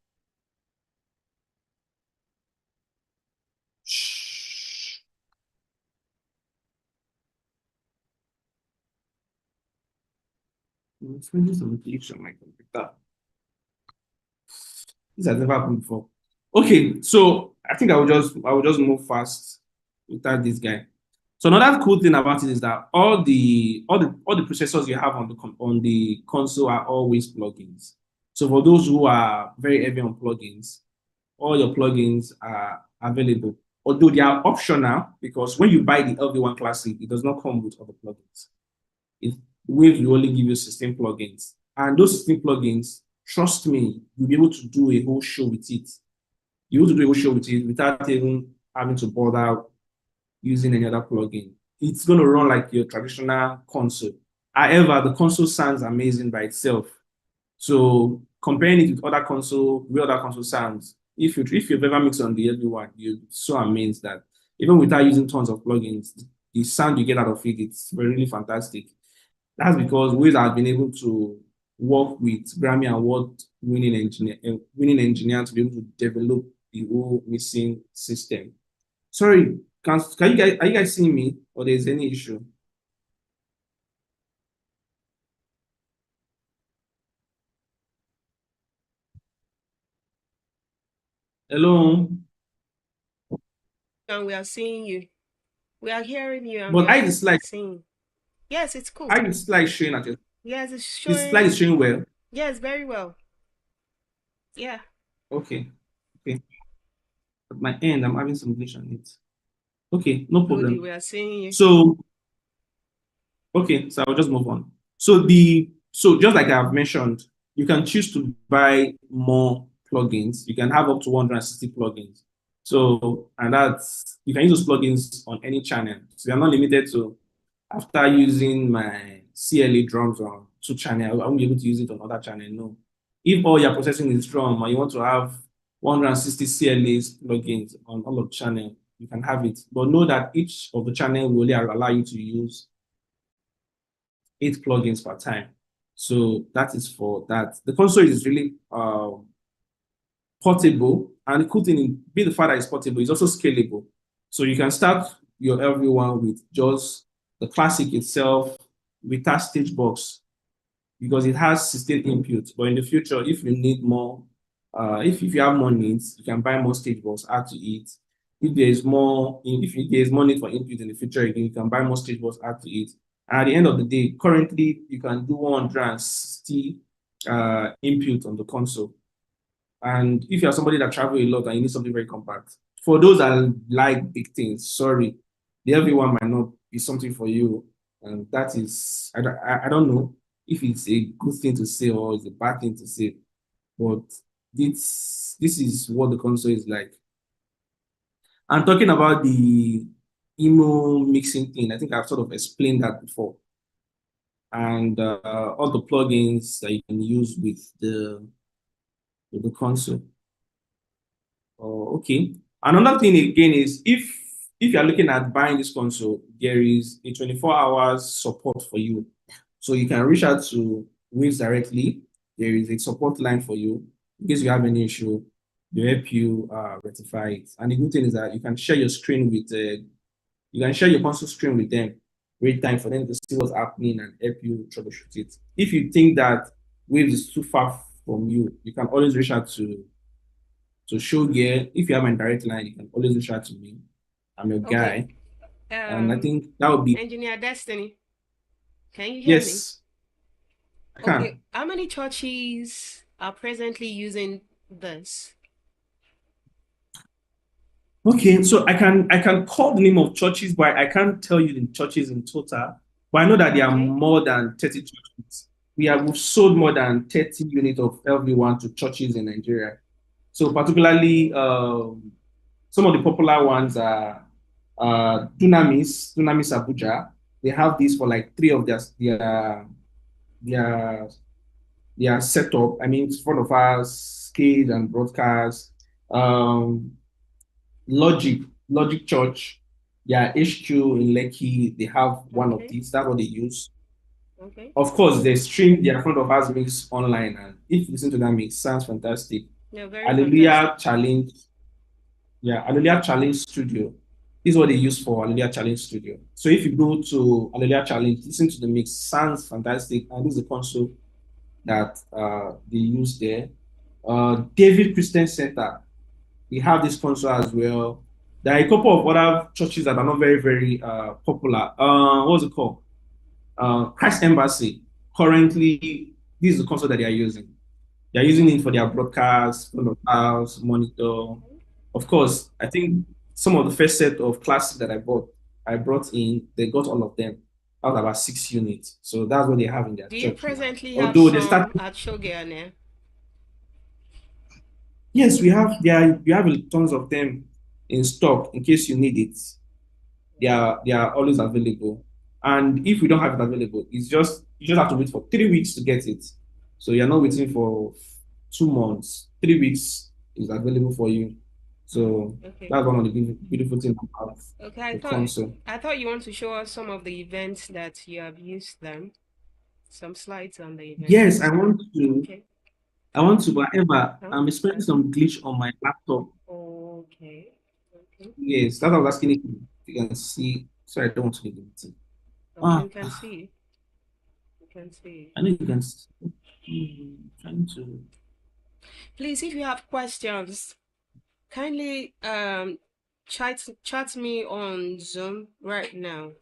Shh. Let's finish some glitch on my computer. This has never happened before. Okay, so I think I will just move fast without this guy. So another cool thing about it is that all the processors you have on the console are always plugins. So for those who are very heavy on plugins, all your plugins are available. Although they are optional, because when you buy the LV1 Classic, it does not come with other plugins. Waves will only give you 16 plugins. And those 16 plugins, trust me, you'll be able to do a whole show with it. You'll be able to do a whole show with it without even having to bother using any other plugin. It's going to run like your traditional console. However, the console sounds amazing by itself. So comparing it with other console, where other console sounds, if you've ever mixed on the LV1, you're so amazed that even without using tons of plugins, the sound you get out of it, it's really fantastic. That's because Wiz has been able to work with Grammy Award winning engineer to be able to develop the whole mixing system. Sorry, are you guys seeing me, or there's any issue? Hello?
And we are seeing you. We are hearing you and
But
we
I
are
just like
seeing. Yes, it's cool.
I just like showing at it.
Yes, it's
The slide is
showing.
showing well.
Yes, very well. Yeah.
Okay. Okay. At my end, I'm having some glitch on it. Okay, no
Goody,
problem.
we are seeing you.
So okay, so I'll just move on. So just like I've mentioned, you can choose to buy more plugins. You can have up to 160 plugins. So, and that's, you can use those plugins on any channel. So you're not limited to, after using my CLA drums on 2 channel, I won't be able to use it on other channel. No. If all you're processing is drum and you want to have 160 CLAs plugins on all of the channel, you can have it. But know that each of the channel will only allow you to use 8 plugins per time. So that is for that. The console is really portable, and the cool thing, being the fact that it's portable, is also scalable. So you can start your LV1 with just the classic itself without stage box, because it has 16 inputs. But in the future, if you need more, if you have more needs, you can buy more stage box, add to it. If there's more need for input in the future, you can buy more stage box, add to it. And at the end of the day, currently you can do 160 input on the console. And if you're somebody that travel a lot and you need something very compact, for those that like big things, sorry, the LV1 might not be something for you. And that is, I don't know if it's a good thing to say or it's a bad thing to say, but this is what the console is like. And talking about the emo mixing thing, I think I've sort of explained that before. And all the plugins that you can use with the console. Oh, okay. Another thing again is if you're looking at buying this console, there is a 24 hours support for you. So you can reach out to Waves directly. There is a support line for you in case you have any issue. They help you rectify it. And the good thing is that you can share your screen with you can share your console screen with them real time for them to see what's happening and help you troubleshoot it. If you think that Waves is too far from you, you can always reach out to Show Gear. If you have my direct line, you can always reach out to me. I'm your
Okay.
guy. And I think that would be
Engineer Destiny. Can you hear me?
yes, I
Okay.
can.
How many churches are presently using this?
Okay, so I can call the name of churches, but I can't tell you the churches in total. But I know that there are
Okay.
more than 30 churches. We've sold more than 30 units of LV1 to churches in Nigeria. So particularly some of the popular ones are Dunamis Abuja. They have this for like three of their their setup. I mean, it's front of us, stage and broadcast. Um, Logic, Logic Church, their HQ in Lekki, they have one of
Okay.
these. That's what they use.
Okay.
Of course, they stream their front of house mix online, and if you listen to that mix, sounds fantastic.
Yeah, very fantastic.
Hallelujah Challenge, yeah, Hallelujah Challenge Studio. This is what they use for Hallelujah Challenge Studio. So if you go to Hallelujah Challenge, listen to the mix, sounds fantastic, and this is the console that they use there. David Christian Center, we have this console as well. There are a couple of other churches that are not very, very popular. What's it called? Christ Embassy. Currently, this is the console that they are using. They are using it for their broadcast, front of house, monitor. Of course, I think some of the first set of classes that I brought in, they got all of them. Out of about 6 units. So that's what they have in their
Do you
church now.
presently have
Although they start,
some at Shogun?
yes, we have tons of them in stock in case you need it. They are always available. And if we don't have it available, it's just you just have to wait for 3 weeks to get it. So you're not waiting for 2 months. 3 weeks is available for you. So
Okay.
that's one of the beautiful things about
Okay.
the console.
I thought you want to show us some of the events that you have used them. Some slides on the
Yes,
events. Okay.
I want to, but however,
Huh?
I'm experiencing some glitch on my laptop.
Okay. Okay.
Yes, that's what I was asking if you can see. Sorry, I don't want to leave it.
Okay,
Ah,
we can see. We can see.
I know you can see. Trying to.
Please, if you have questions, kindly chat me on Zoom right now,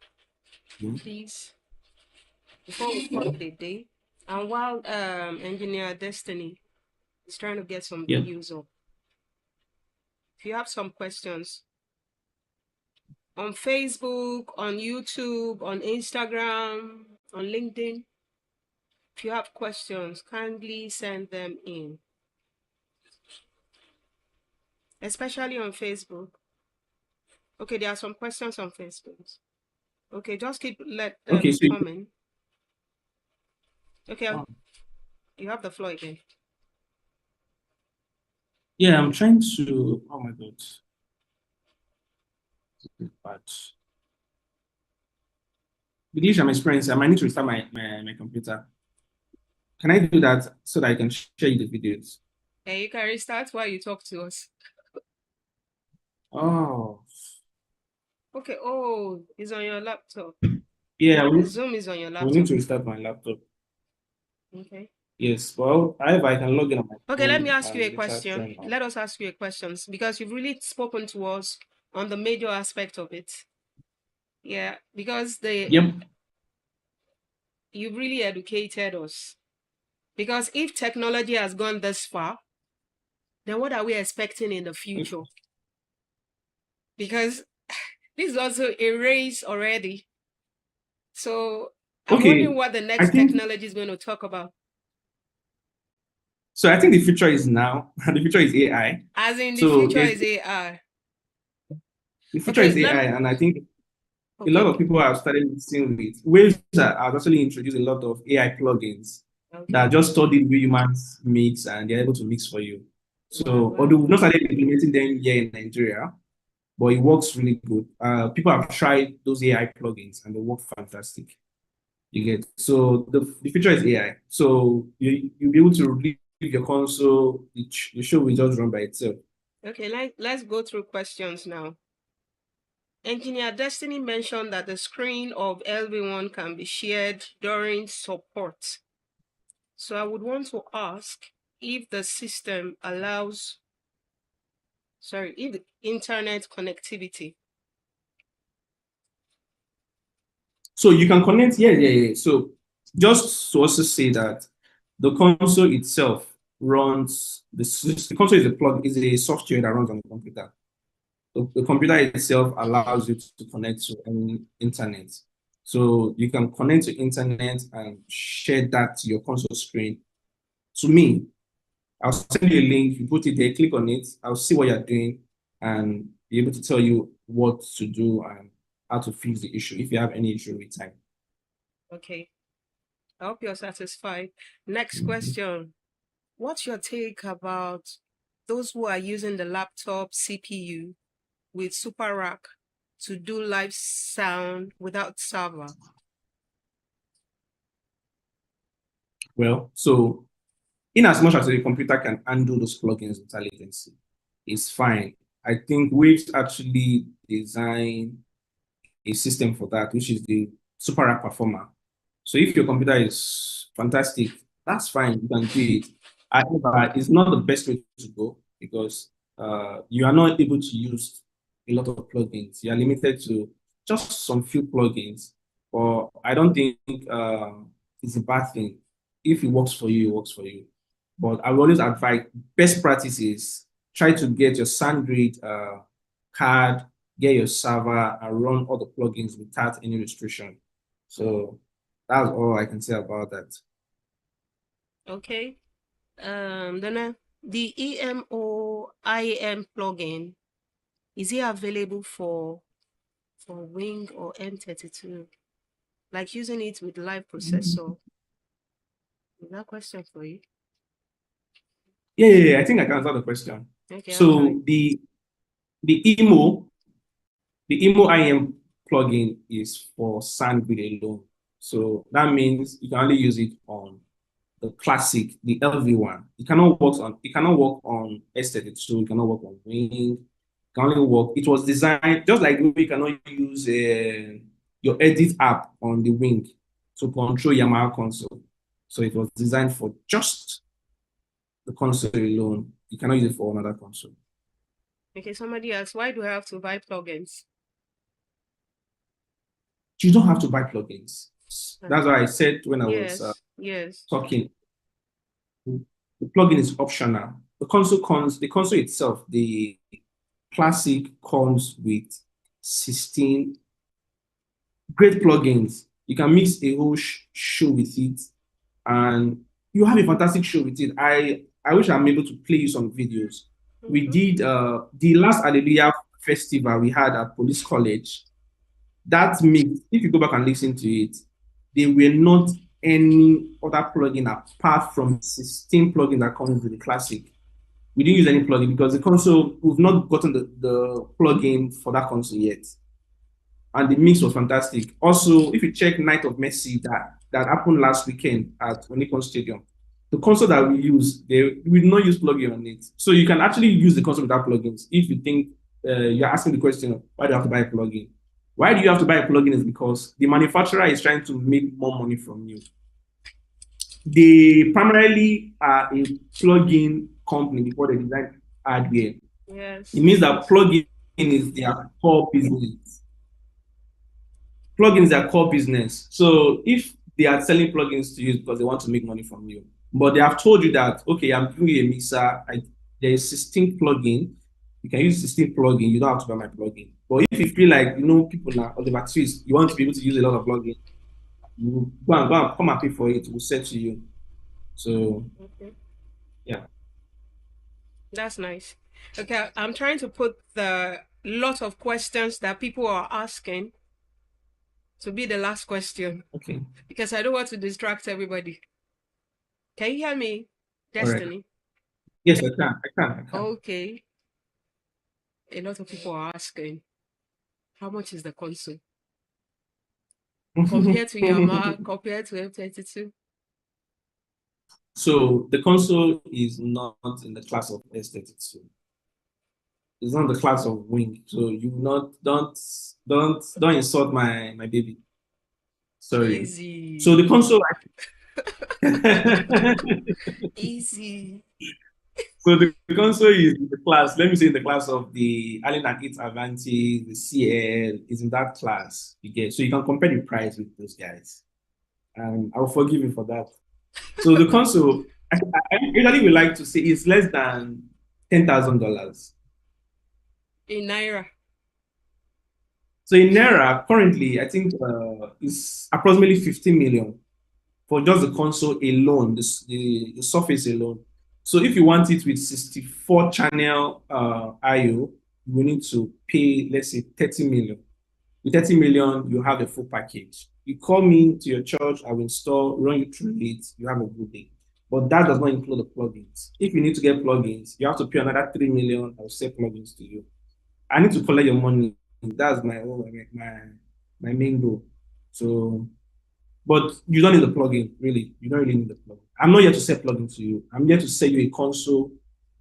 please, before we call it a day. And while Engineer Destiny is trying to get some
Yeah.
videos up, if you have some questions on Facebook, on YouTube, on Instagram, on LinkedIn, if you have questions, kindly send them in, especially on Facebook. Okay, there are some questions on Facebook. Okay, just let
Okay,
them
so
come in. Okay, you have the floor again.
yeah, I'm trying to. Oh my God. But the glitch I'm experiencing, I might need to restart my computer. Can I do that so that I can share you the videos?
And you can restart while you talk to us.
Oh,
Okay, oh, it's on your laptop.
yeah,
The Zoom is on your
I will need
laptop.
to restart my laptop.
Okay.
Yes, well, however, I can log in on my
Okay, let me
phone
ask you a
and the chat
question.
turn on.
Let us ask you a question because you've really spoken to us on the major aspect of it. Yeah, because
Yep.
you've really educated us. Because if technology has gone this far, then what are we expecting in the future? Because this is also a race already. So I'm wondering
Okay,
what the
I
next
think
technology is going to talk about.
so. I think the future is now, and the future is AI.
As in the
So
future is AI.
the future
Okay,
is AI, and I think a lot
okay,
of people have started mixing with Waves that has actually introduced a lot of AI plugins
okay.
that just study the way humans mix and they're able to mix for you.
Wow,
So
wow.
although we've not started implementing them here in Nigeria, but it works really good. People have tried those AI plugins and they work fantastic. You get so the future is AI. So you'll be able to your console, the show will just run by itself.
Okay, let's go through questions now. Engineer Destiny mentioned that the screen of LV1 can be shared during support. So I would want to ask if the system allows, if the internet connectivity.
So you can connect, yeah. So just to also say that the console itself runs, the console is a software that runs on the computer. The computer itself allows you to connect to any internet. So you can connect to internet and share that to your console screen. To me, I'll send you a link, you put it there, click on it, I'll see what you're doing and be able to tell you what to do and how to fix the issue if you have any issue with time.
Okay. I hope you're satisfied. Next question. What's your take about those who are using the laptop CPU with Super Rack to do live sound without server?
Well, so in as much as the computer can handle those plugins with latency, it's fine. I think Waves actually designed a system for that, which is the Super Rack Performer. So if your computer is fantastic, that's fine, you can do it. However, it's not the best way to go because you are not able to use a lot of plugins. You are limited to just some few plugins. But I don't think it's a bad thing. If it works for you, it works for you. But I will always advise best practices, try to get your SoundGrid card, get your server, and run all the plugins without any restriction. So that's all I can say about that.
Okay. Then the eMOIM plugin, is it available for Wing or M32? Like using it with live processor? Is that question for you?
Yeah. I think I can answer the question.
Okay,
So the eMOIM plugin is for SoundGrid alone. So that means you can only use it on the classic, the LV1. It cannot work on S32, it cannot work on Wing, it can only work. It was designed just like we cannot use your edit app on the Wing to control Yamaha console. So it was designed for just the console alone. You cannot use it for another console.
Okay, somebody else, why do I have to buy plugins?
You don't have to buy plugins. That's what I said when I was talking. The plugin is optional. The console itself, the classic comes with 16 great plugins. You can mix a whole show with it, and you have a fantastic show with it. I wish I'm able to play you some videos. We did the last Hallelujah festival we had at Police College. That mix, if you go back and listen to it, there were not any other plugin apart from 16 plugins that comes with the classic. We didn't use any plugin because the console, we've not gotten the plugin for that console yet. And the mix was fantastic. Also, if you check Night of Mercy that happened last weekend at Onikon Stadium, the console that we use, we did not use plugin on it. So you can actually use the console without plugins. If you think you're asking the question, why do you have to buy a plugin? Why do you have to buy a plugin is because the manufacturer is trying to make more money from you. They primarily are a plugin company before they design hardware.
Yes.
It means that plugin is their core business. Plugins is their core business. So if they are selling plugins to you because they want to make money from you, but they have told you that, okay, I'm giving you a mixer, there's 16 plugin, you can use 16 plugin, you don't have to buy my plugin. But if you feel like, people now, Oliver Twist, you want to be able to use a lot of plugin, you go and come and pay for it, we'll send to you. So, yeah.
That's nice. Okay, I'm trying to put the lot of questions that people are asking to be the last question.
Okay.
Because I don't want to distract everybody. Can you hear me, Destiny?
Right. Yes, I can.
Okay. A lot of people are asking, how much is the console? Compared to Yamaha, compared to M32?
So the console is not in the class of S32. It's not the class of wing. So you not don't insult my baby. Sorry. So
Easy.
the console
Easy.
so the console is in the class, let me say in the class of the Allen and Its Avanti, the CL is in that class. You get so you can compare the price with those guys. And I'll forgive you for that. So the console, I usually would like to say it's less than $10,000.
In Naira.
So in Naira, currently, I think it's approximately 15 million for just the console alone, the surface alone. So if you want it with 64 channel IO, you will need to pay, let's say, 30 million. With 30 million, you have the full package. You call me to your church, I will install, run you through it, you have a good day. But that does not include the plugins. If you need to get plugins, you have to pay another 3 million. I'll sell plugins to you. I need to collect your money. That's my main goal. So, but you don't need the plugin, really. You don't really need the plugin. I'm not here to sell plugins to you. I'm here to sell you a console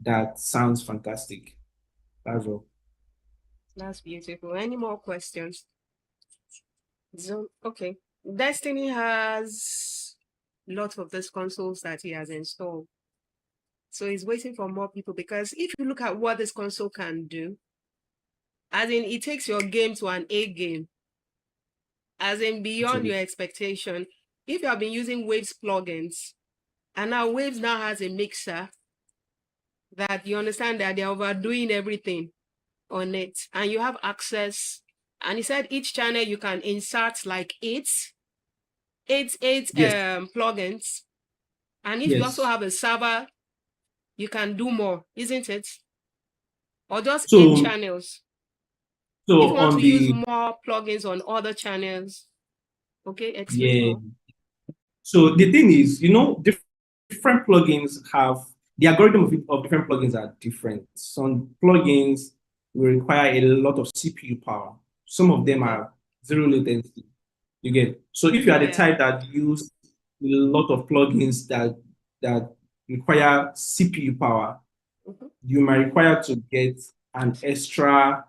that sounds fantastic. That's all.
That's beautiful. Any more questions? Okay. Destiny has lots of these consoles that he has installed. So he's waiting for more people because if you look at what this console can do, as in it takes your game to an A game, as in beyond
Actually,
your expectation. If you have been using Waves plugins, and now Waves now has a mixer that you understand that they're overdoing everything on it, and you have access. And he said each channel you can insert like eight
yes,
plugins. And if you also
yes.
have a server, you can do more, isn't it? Or just eight
So,
channels. If you
so
want
on
to use
the
more plugins on other channels, okay, explain
yeah.
more.
So the thing is, different plugins have the algorithm of different plugins are different. Some plugins will require a lot of CPU power. Some of them
Okay.
are zero latency. You get so if you are the
Yeah.
type that use a lot of plugins that require CPU power,
Mhm.
you might require to get an extra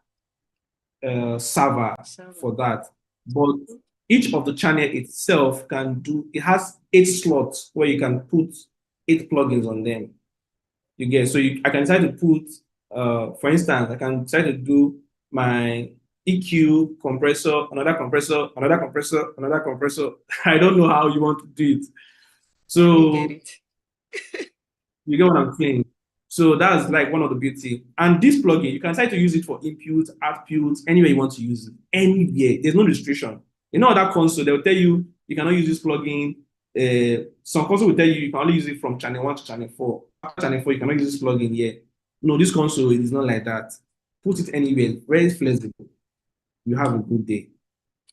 server
Server.
for that. But
Mhm.
each of the channel itself it has 8 slots where you can put 8 plugins on them. You get so I can decide to put, for instance, I can decide to do my EQ compressor, another compressor, another compressor, another compressor. I don't know how you want to do it.
I don't get
So
it.
you get what I'm saying? So that's like one of the beauty. And this plugin, you can try to use it for inputs, outputs, anywhere you want to use it. Anywhere. There's no restriction. You know that console, they'll tell you you cannot use this plugin. Some console will tell you can only use it from channel 1 to channel 4. After channel 4, you cannot use this plugin here. No, this console is not like that. Put it anywhere, very flexible. You have a good day.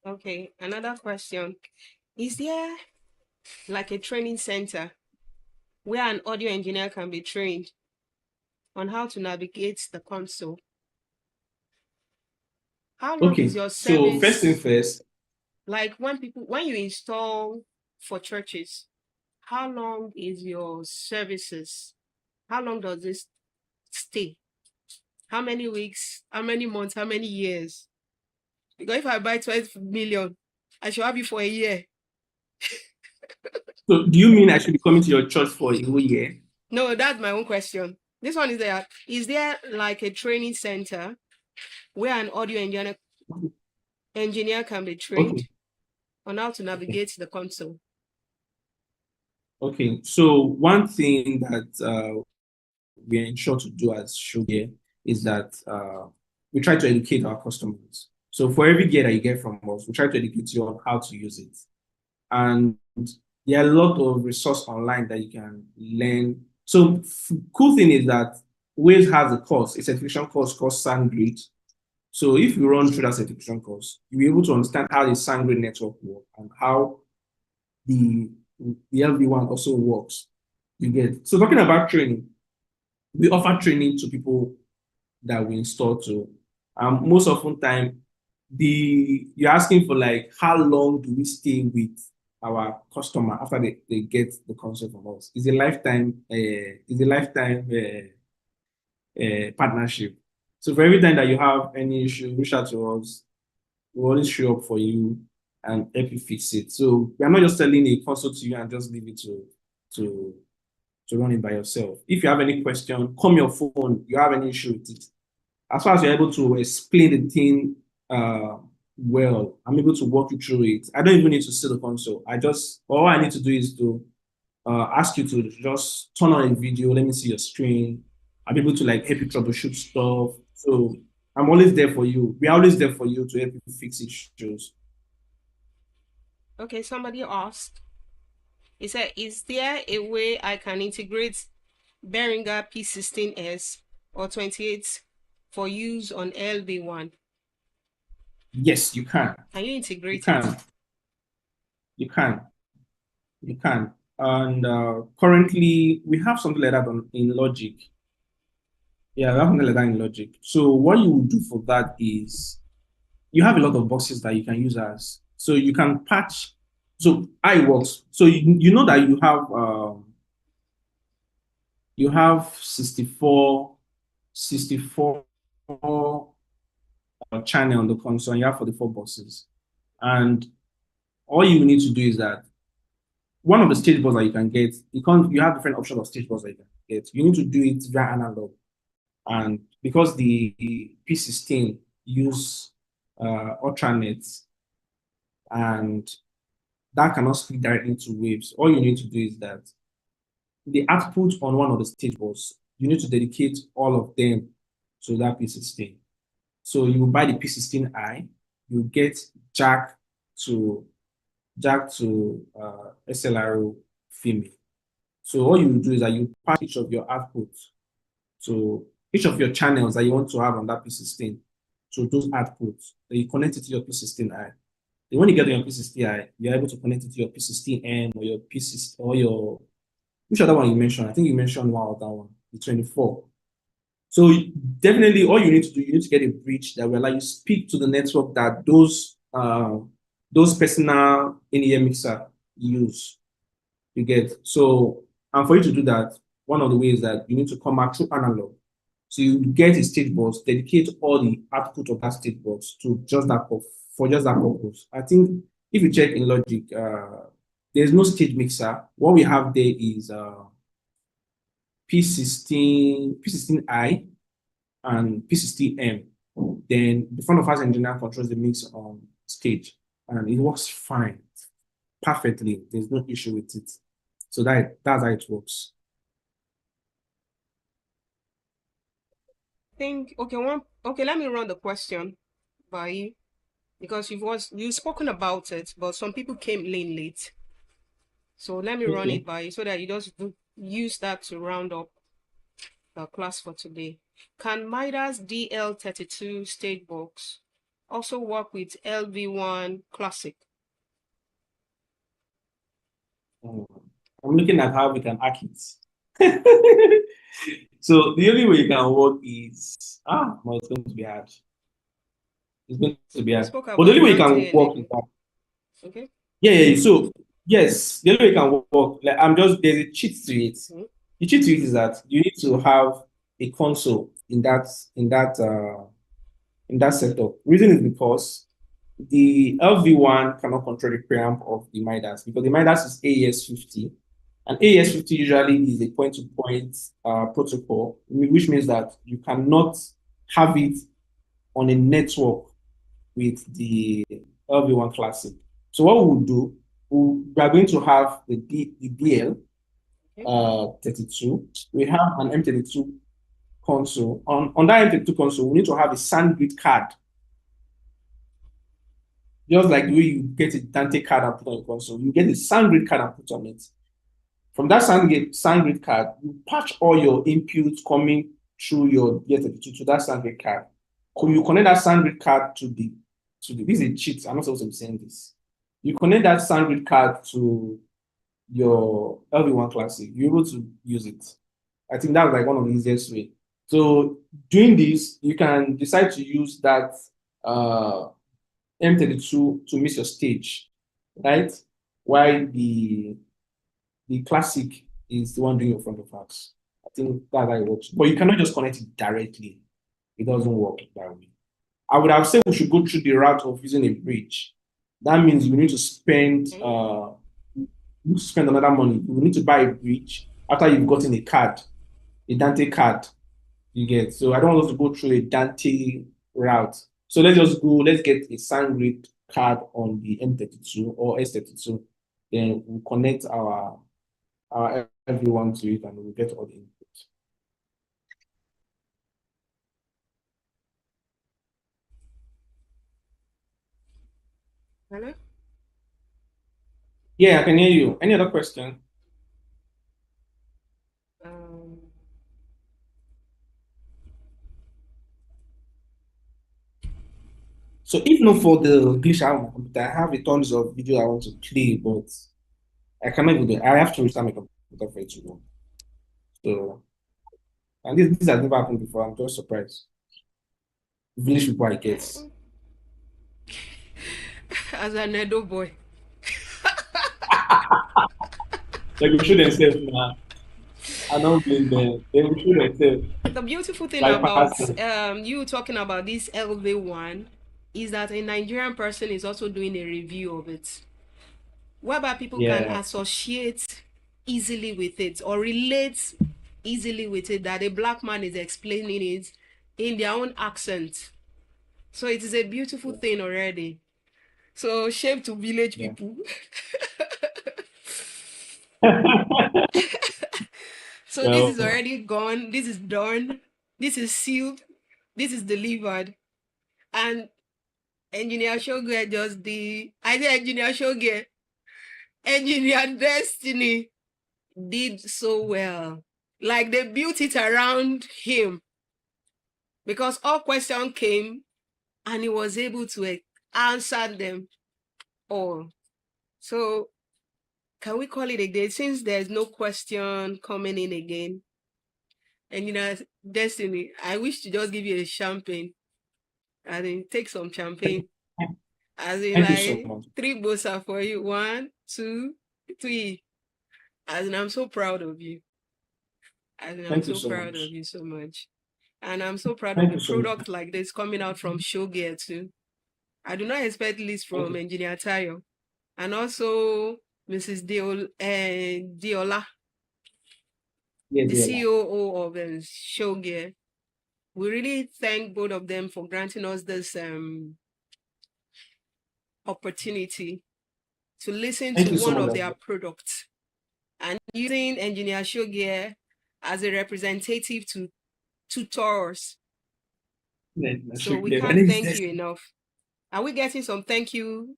Okay, another question. Is there like a training center where an audio engineer can be trained on how to navigate the console? How long is
Okay,
your
so first thing
service?
first,
Like when you install for churches, how long is your services? How long does this stay? How many weeks? How many months? How many years? Because if I buy 12 million, I should have you for a year.
so do you mean I should be coming to your church for a whole year?
No, that's my own question. This one is there. Is there like a training center where an audio engineer can be trained
Okay,
on how to
okay.
navigate the console?
Okay, so one thing that we ensure to do as show here is that we try to educate our customers. So for every gear that you get from us, we try to educate you on how to use it. And there are a lot of resource online that you can learn. So cool thing is that Waves has a course, a certification course called SoundGrid. So if you run through that certification course, you'll be able to understand how the SoundGrid network works and how the the LV1 also works. You get so talking about training, we offer training to people that we install to. Most often time, you're asking for like how long do we stay with our customer after they get the console from us. It's a lifetime partnership. So for every time that you have any issue, reach out to us. We'll always show up for you and help you fix it. So we are not just selling a console to you and just leave it to run it by yourself. If you have any question, call me your phone. You have any issue with it. As far as you're able to explain the thing well, I'm able to walk you through it. I don't even need to see the console. All I need to do is to ask you to just turn on a video. Let me see your screen. I'm able to like help you troubleshoot stuff. So I'm always there for you. We're always there for you to help you fix issues.
Okay, somebody asked, he said, is there a way I can integrate Behringer P16S or 28 for use on LV1?
Yes, you can.
Can you integrate
You can.
it?
You can. You can. And currently, we have something like that in Logic. Yeah, we have something like that in Logic. So what you would do for that is you have a lot of boxes that you can use as. So you can patch. So how it works. So you know that you have 64 channel on the console, and you have 44 boxes. And all you need to do is that one of the stage boards that you can get, you have different options of stage boards that you can get. You need to do it via analog. And because the P16 use ultranets, and that cannot speak directly to waves, all you need to do is that the output on one of the stage boards, you need to dedicate all of them to that P16. So you buy the P16i, you get jack to SLRO female. So all you do is that you pass each of your outputs to each of your channels that you want to have on that P16 to those outputs. Then you connect it to your P16i. Then when you get on your P16i, you're able to connect it to your P16M or your P16 or your which other one you mentioned? I think you mentioned one of that one, the 24. So definitely all you need to do, you need to get a bridge that will allow you to speak to the network that those personal in-ear mixer use. You get. So, and for you to do that, one of the ways that you need to come out through analog. So you get a stage box, dedicate all the output of that stage box to just that for just that purpose. I think if you check in Logic, there's no stage mixer. What we have there is P16i and P16M. Then the front of house engineer controls the mix on stage, and it works fine, perfectly. There's no issue with it. So that's how it works.
Okay, let me run the question by you because you've spoken about it, but some people came in late. So let me run it by you so that you just use that to round up the class for today. Can Midas DL32 stage box also work with LV1 Classic?
I'm looking at how we can hack it. So the only way you can work is well, it's going to be hard. It's going to be hard. But the only way you can work is that.
Okay.
Yeah. So yes, the only way you can work. Like there's a cheat to it. The cheat to it is that you need to have a console in that setup. Reason is because the LV1 cannot control the preamp of the Midas because the Midas is AES-50. And AES-50 usually is a point-to-point protocol, which means that you cannot have it on a network with the LV1 Classic. So what we will do, we are going to have the DL 32. We have an M32 console. On that M32 console, we need to have a SandGrid card. Just like the way you get a Dante card and put on your console, you get a SandGrid card and put on it. From that SandGrid card, you patch all your inputs coming through your DL32 to that SandGrid card. So you connect that SandGrid card to the this is a cheat. I'm not supposed to be saying this. You connect that SandGrid card to your LV1 Classic, you're able to use it. I think that's like one of the easiest way. So doing this, you can decide to use that M32 to mix your stage, right? while the classic is the one doing your front of house. I think that's how it works. But you cannot just connect it directly. It doesn't work that way. I would have said we should go through the route of using a bridge. That means you need to spend another money. You need to buy a bridge after you've gotten a card, a Dante card. You get. So I don't want us to go through a Dante route. So let's get a SandGrid card on the M32 or S32. Then we'll connect our LV1 to it and we'll get all the inputs.
Hello?
Yeah, I can hear you. Any other question? So if not for the glitch I have on my computer, I have a tons of video I want to play, but I cannot do that. I have to restart my computer for it to work. So, and this has never happened before. I'm just surprised. Village people, I guess.
As an Edo boy.
Like we show themselves now. I don't blame them. They will show themselves.
The beautiful thing
Like
about
person.
you talking about this LV1 is that a Nigerian person is also doing a review of it, whereby people can
Yeah.
associate easily with it or relate easily with it, that a black man is explaining it in their own accent. So it is a beautiful thing already. So shame to village people. So this is already gone. This is done. This is sealed. This is delivered. And Engineer Shoge just I say Engineer Shoge, Engineer Destiny did so well. Like they built it around him because all questions came and he was able to answer them all. So can we call it a day? Since there's no question coming in again, and Destiny, I wish to just give you a champagne. I mean, take some champagne. As in,
Thank you so
like,
much.
3 bosa for you. 1, 2, 3. As in, I'm so proud of you. As in, I'm
Thank you
so
so
proud
much.
of you so much. And I'm so proud
Thank
of
you
a
so much.
product like this coming out from Showgear too. I do not expect this from Engineer Tayo. And also Mrs. Diola,
Yeah,
the
yeah.
COO of Showgear. We really thank both of them for granting us this opportunity to listen
Thank
to
you so
one of
much.
their products and using Engineer Showgear as a representative to tutors. So we can't thank you enough. Are we getting some thank you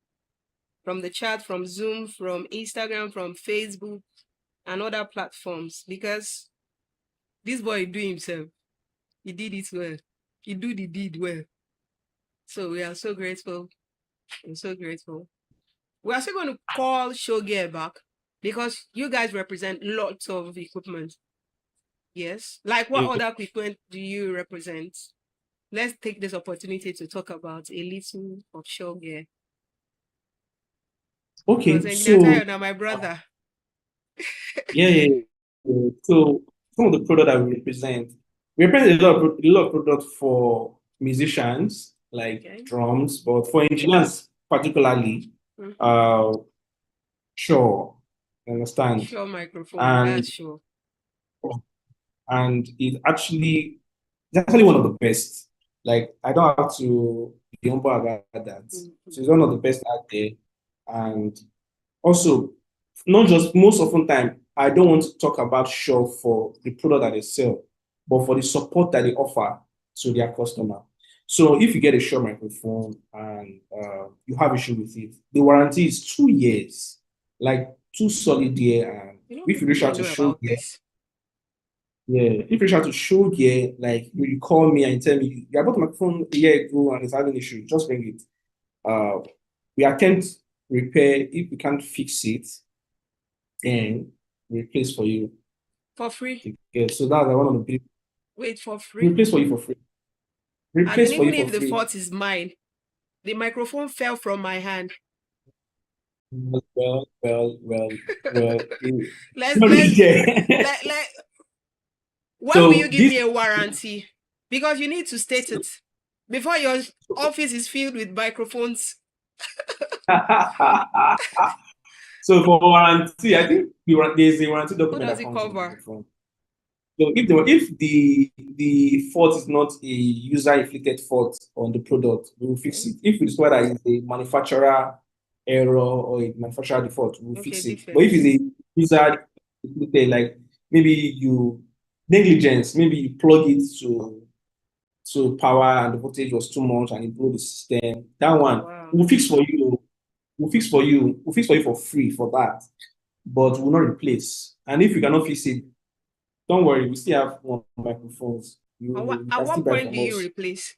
from the chat, from Zoom, from Instagram, from Facebook, and other platforms? Because this boy do himself. He did it well. He do the deed well. So we are so grateful. I'm so grateful. We are still going to call Showgear back because you guys represent lots of equipment. Yes. Like what other equipment do you represent? Let's take this opportunity to talk about a little of Showgear.
Okay,
Because
so
Engineer my brother.
yeah. So some of the product that we represent a lot of product for musicians like drums, but for engineers particularly, sure, I understand.
Sure microphone, that's sure.
And it's actually one of the best. Like I don't have to be humble about that. So it's one of the best out there. And also, not just most often time, I don't want to talk about Shaw for the product that they sell, but for the support that they offer to their customer. So if you get a Shaw microphone and you have issue with it, the warranty is 2 years, like 2 solid years. And if you reach out to Shaw, if you reach out to Showgear, like you call me and tell me you bought my phone a year ago and it's having issue, just bring it. We attempt repair. If we can't fix it, then replace for you
for free.
Yeah, so that's one of the big.
Wait, for free.
Replace for you for free.
And then even if the fault is mine, the microphone fell from my hand.
Well.
let's
Not really
let's
there.
let when will you
So
give
this
me a warranty? Because you need to state it before your office is filled with microphones.
so for warranty, I think there's a warranty
Who
document
does
that
it
comes with the
cover?
microphone. So if the fault is not a user inflicted fault on the product, we will fix
Okay.
it. If we discover that it's a manufacturer error or a manufacturer default, we will
Okay,
fix it. But if
defect.
it's a user inflicted, like maybe you negligence, maybe you plug it to power and the voltage was too much and it blew the system, that
Oh
one
wow.
we'll fix for you. We'll fix for you for free for that, but we'll not replace. And if you cannot fix it, don't worry, we still have more microphones. You
At
can still
what
buy
point
from
do you
us.
replace?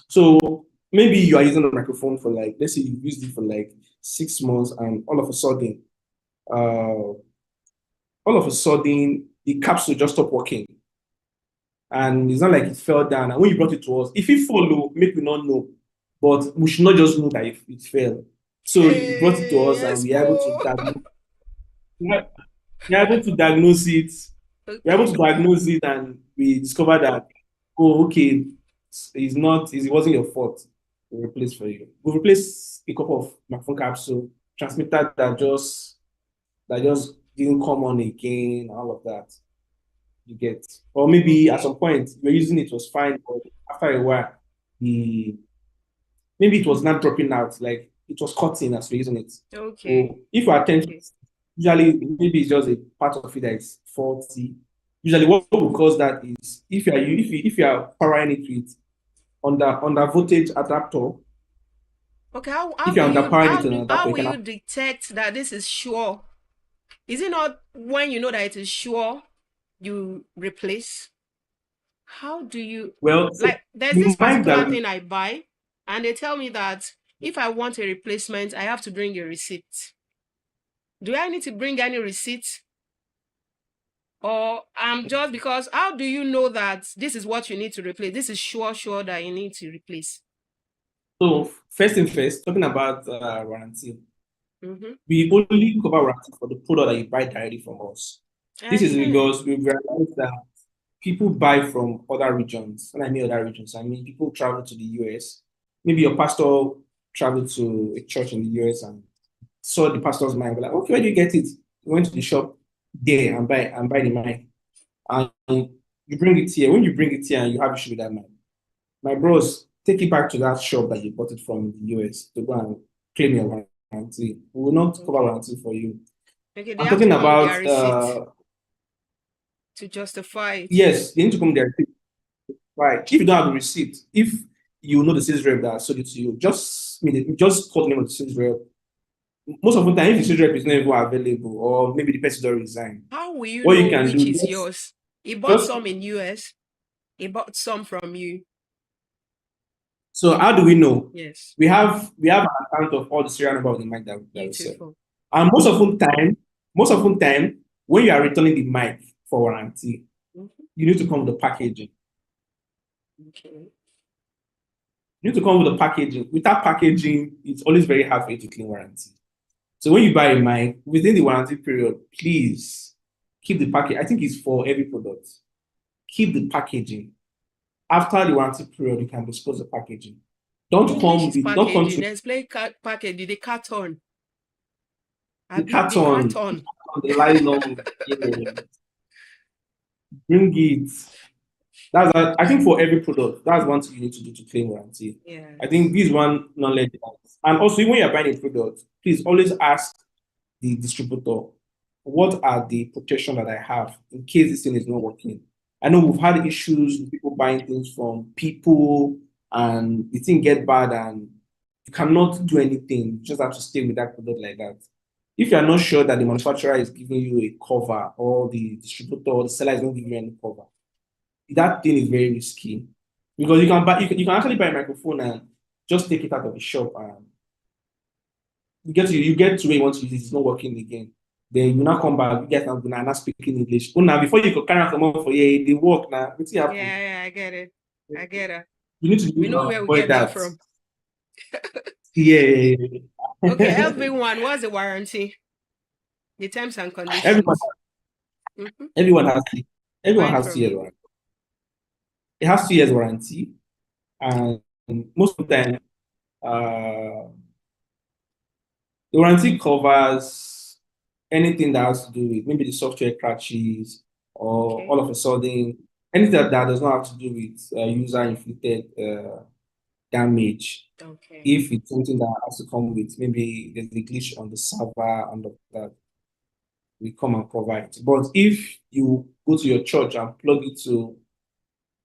So maybe you are using the microphone for like, let's say you used it for like 6 months, and uh, all of a sudden, the capsule just stopped working. And it's not like it fell down. And when you brought it to us, if it fall low, make we not know. But we should not just know that if it fell. So you brought it to
Hey,
us, and we are able to
Expo.
diagnose. We are able to diagnose it. We're able
Okay.
to diagnose it, and we discovered that, oh, okay, it wasn't your fault. We replaced for you. We replaced a couple of microphone capsule transmitter that just didn't come on again, all of that. You get. Or maybe at
Okay.
some point you're using it was fine, but after a while, the maybe it was not dropping out, like it was cutting as we're using it.
Okay.
So if you attend,
Okay.
usually maybe it's just a part of it that is faulty. Usually, what will cause that is if you are powering it with under voltage adapter.
Okay.
If you're underpowering it with an adapter,
How
you
will
can
you detect that this is sure? Is it not when you know that it is sure you replace? How do you
well, so
like there's this
you might
particular
that
thing I buy and they tell me that if I want a replacement, I have to bring a receipt. Do I need to bring any receipt? Or I'm just because how do you know that this is what you need to replace? This is sure that you need to replace.
so first thing first, talking about warranty,
Mm-hmm.
we only cover warranty for the product that you buy directly from us. This is
Uh-huh.
because we've realized that people buy from other regions. When I mean other regions, I mean people travel to the US. Maybe your pastor traveled to a church in the US and saw the pastor's mic. Like, okay, where do you get it? You went to the shop there and buy the mic. And you bring it here. When you bring it here and you have issue with that mic, my bros, take it back to that shop that you bought it from the US to go and claim your warranty. We will not cover
Okay.
warranty for you.
Okay, they
I'm
have to
talking
come with their
about
receipt to justify it.
yes, they need to come there. Right. If you don't have the receipt, if you know the sales rep that sold it to you, just call the name of the sales rep. Most of the time, if the sales rep is not even available, or maybe the person already resigned,
How will you
what you
know
can
which
do,
is
just
yours? He bought
just
some in US. He bought some from you.
so how do we know?
Yes.
We have an account of all the serial number of the mic that we sell.
Beautiful.
And most of the time, when you are returning the mic for warranty,
Mhm.
you need to come with the packaging.
Okay.
You need to come with the packaging. Without packaging, it's always very hard for you to claim warranty. So when you buy a mic within the warranty period, please keep the package. I think it's for every product. Keep the packaging. After the warranty period, you can dispose the packaging.
English is
Don't come
packaging.
to
Explain packaging. The carton.
the
The
carton,
carton.
the nylon. Yeah, bring it. I think for every product, that's one thing you need to do to claim warranty. I think
Yes.
this one knowledge. And also, when you're buying a product, please always ask the distributor, what are the protection that I have in case this thing is not working? I know we've had issues with people buying things from people and the thing get bad and you cannot do anything. You just have to stay with that product like that. If you're not sure that the manufacturer is giving you a cover or the distributor or the seller is not giving you any cover, that thing is very risky because you can actually buy a microphone and just take it out of the shop and you get to where you want to use it, it's not working again. Then you now come back, you get now speaking English. Oh, now before you could carry out come for yeah, they work now. What's happen?
Yeah, I get it. I get it.
You need to
We
do
know where we
avoid
get that
that.
from.
Yeah.
Okay, LV1, what's the warranty? The terms and
Everyone,
conditions. Mm-hmm.
everyone has everyone
Fine
has
for
2 years
me.
warranty. It has 2 years warranty, and most of the time, uh, the warranty covers anything that has to do with maybe the software crashes or
Okay.
all of a sudden anything that does not have to do with user inflicted damage.
Okay.
If it's something that has to come with maybe there's a glitch on the server and all of that, we come and provide. But if you go to your church and plug it to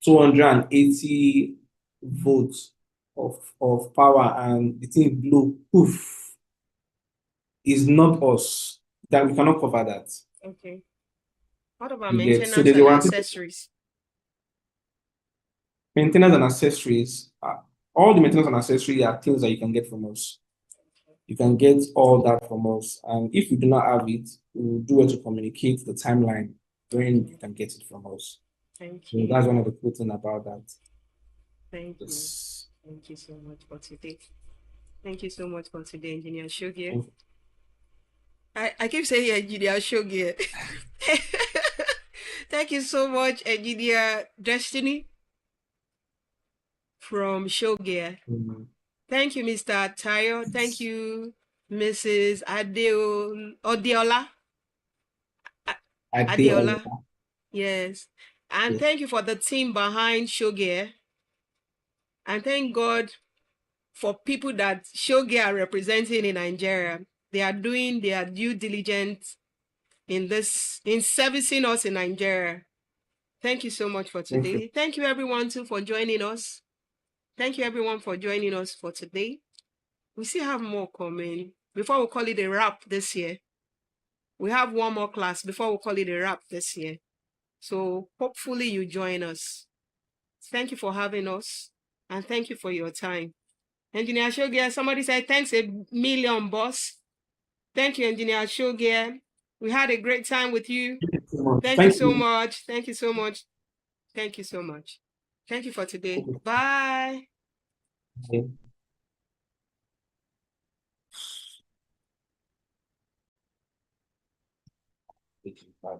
280 volts of power and the thing blew, poof, is not us. That we cannot cover that.
Okay. What about
You get so
maintenance
there's a
and
warranty.
accessories?
Maintenance and accessories. All the maintenance and accessories are things that you can get from us. You can get all that from us, and if you do not have it, we will do it to communicate the timeline when you
Okay.
can get it from us.
Thank
So that's
you.
one of the cool things about that.
Thank you.
Yes.
Thank you so much for today. Thank you so much for today, Engineer Shogi.
Thank
I keep saying Engineer Shogi. Thank you so much, Engineer Destiny from Shogi.
you.
Thank you, Mr. Tayo. Thank you, Mrs. Adeola.
I did all of
Adeola. Yes. And
that.
thank you for the team behind Shogi. And thank God for people that Shogi are representing in Nigeria. They are doing their due diligence in servicing us in Nigeria. Thank you so much for
Thank you.
today. Thank you everyone too for joining us. Thank you everyone for joining us for today. We still have more coming before we call it a wrap this year. We have one more class before we call it a wrap this year. So hopefully you join us. Thank you for having us and thank you for your time. Engineer Shogia, somebody said thanks a million, boss. Thank you, Engineer Shogia. We had a great time with you.
Thank you so much.
Thank you
Thank
so
you.
much. Thank you so much. Thank you so much. Thank you for today. Bye.
Okay. Thank you. Bye.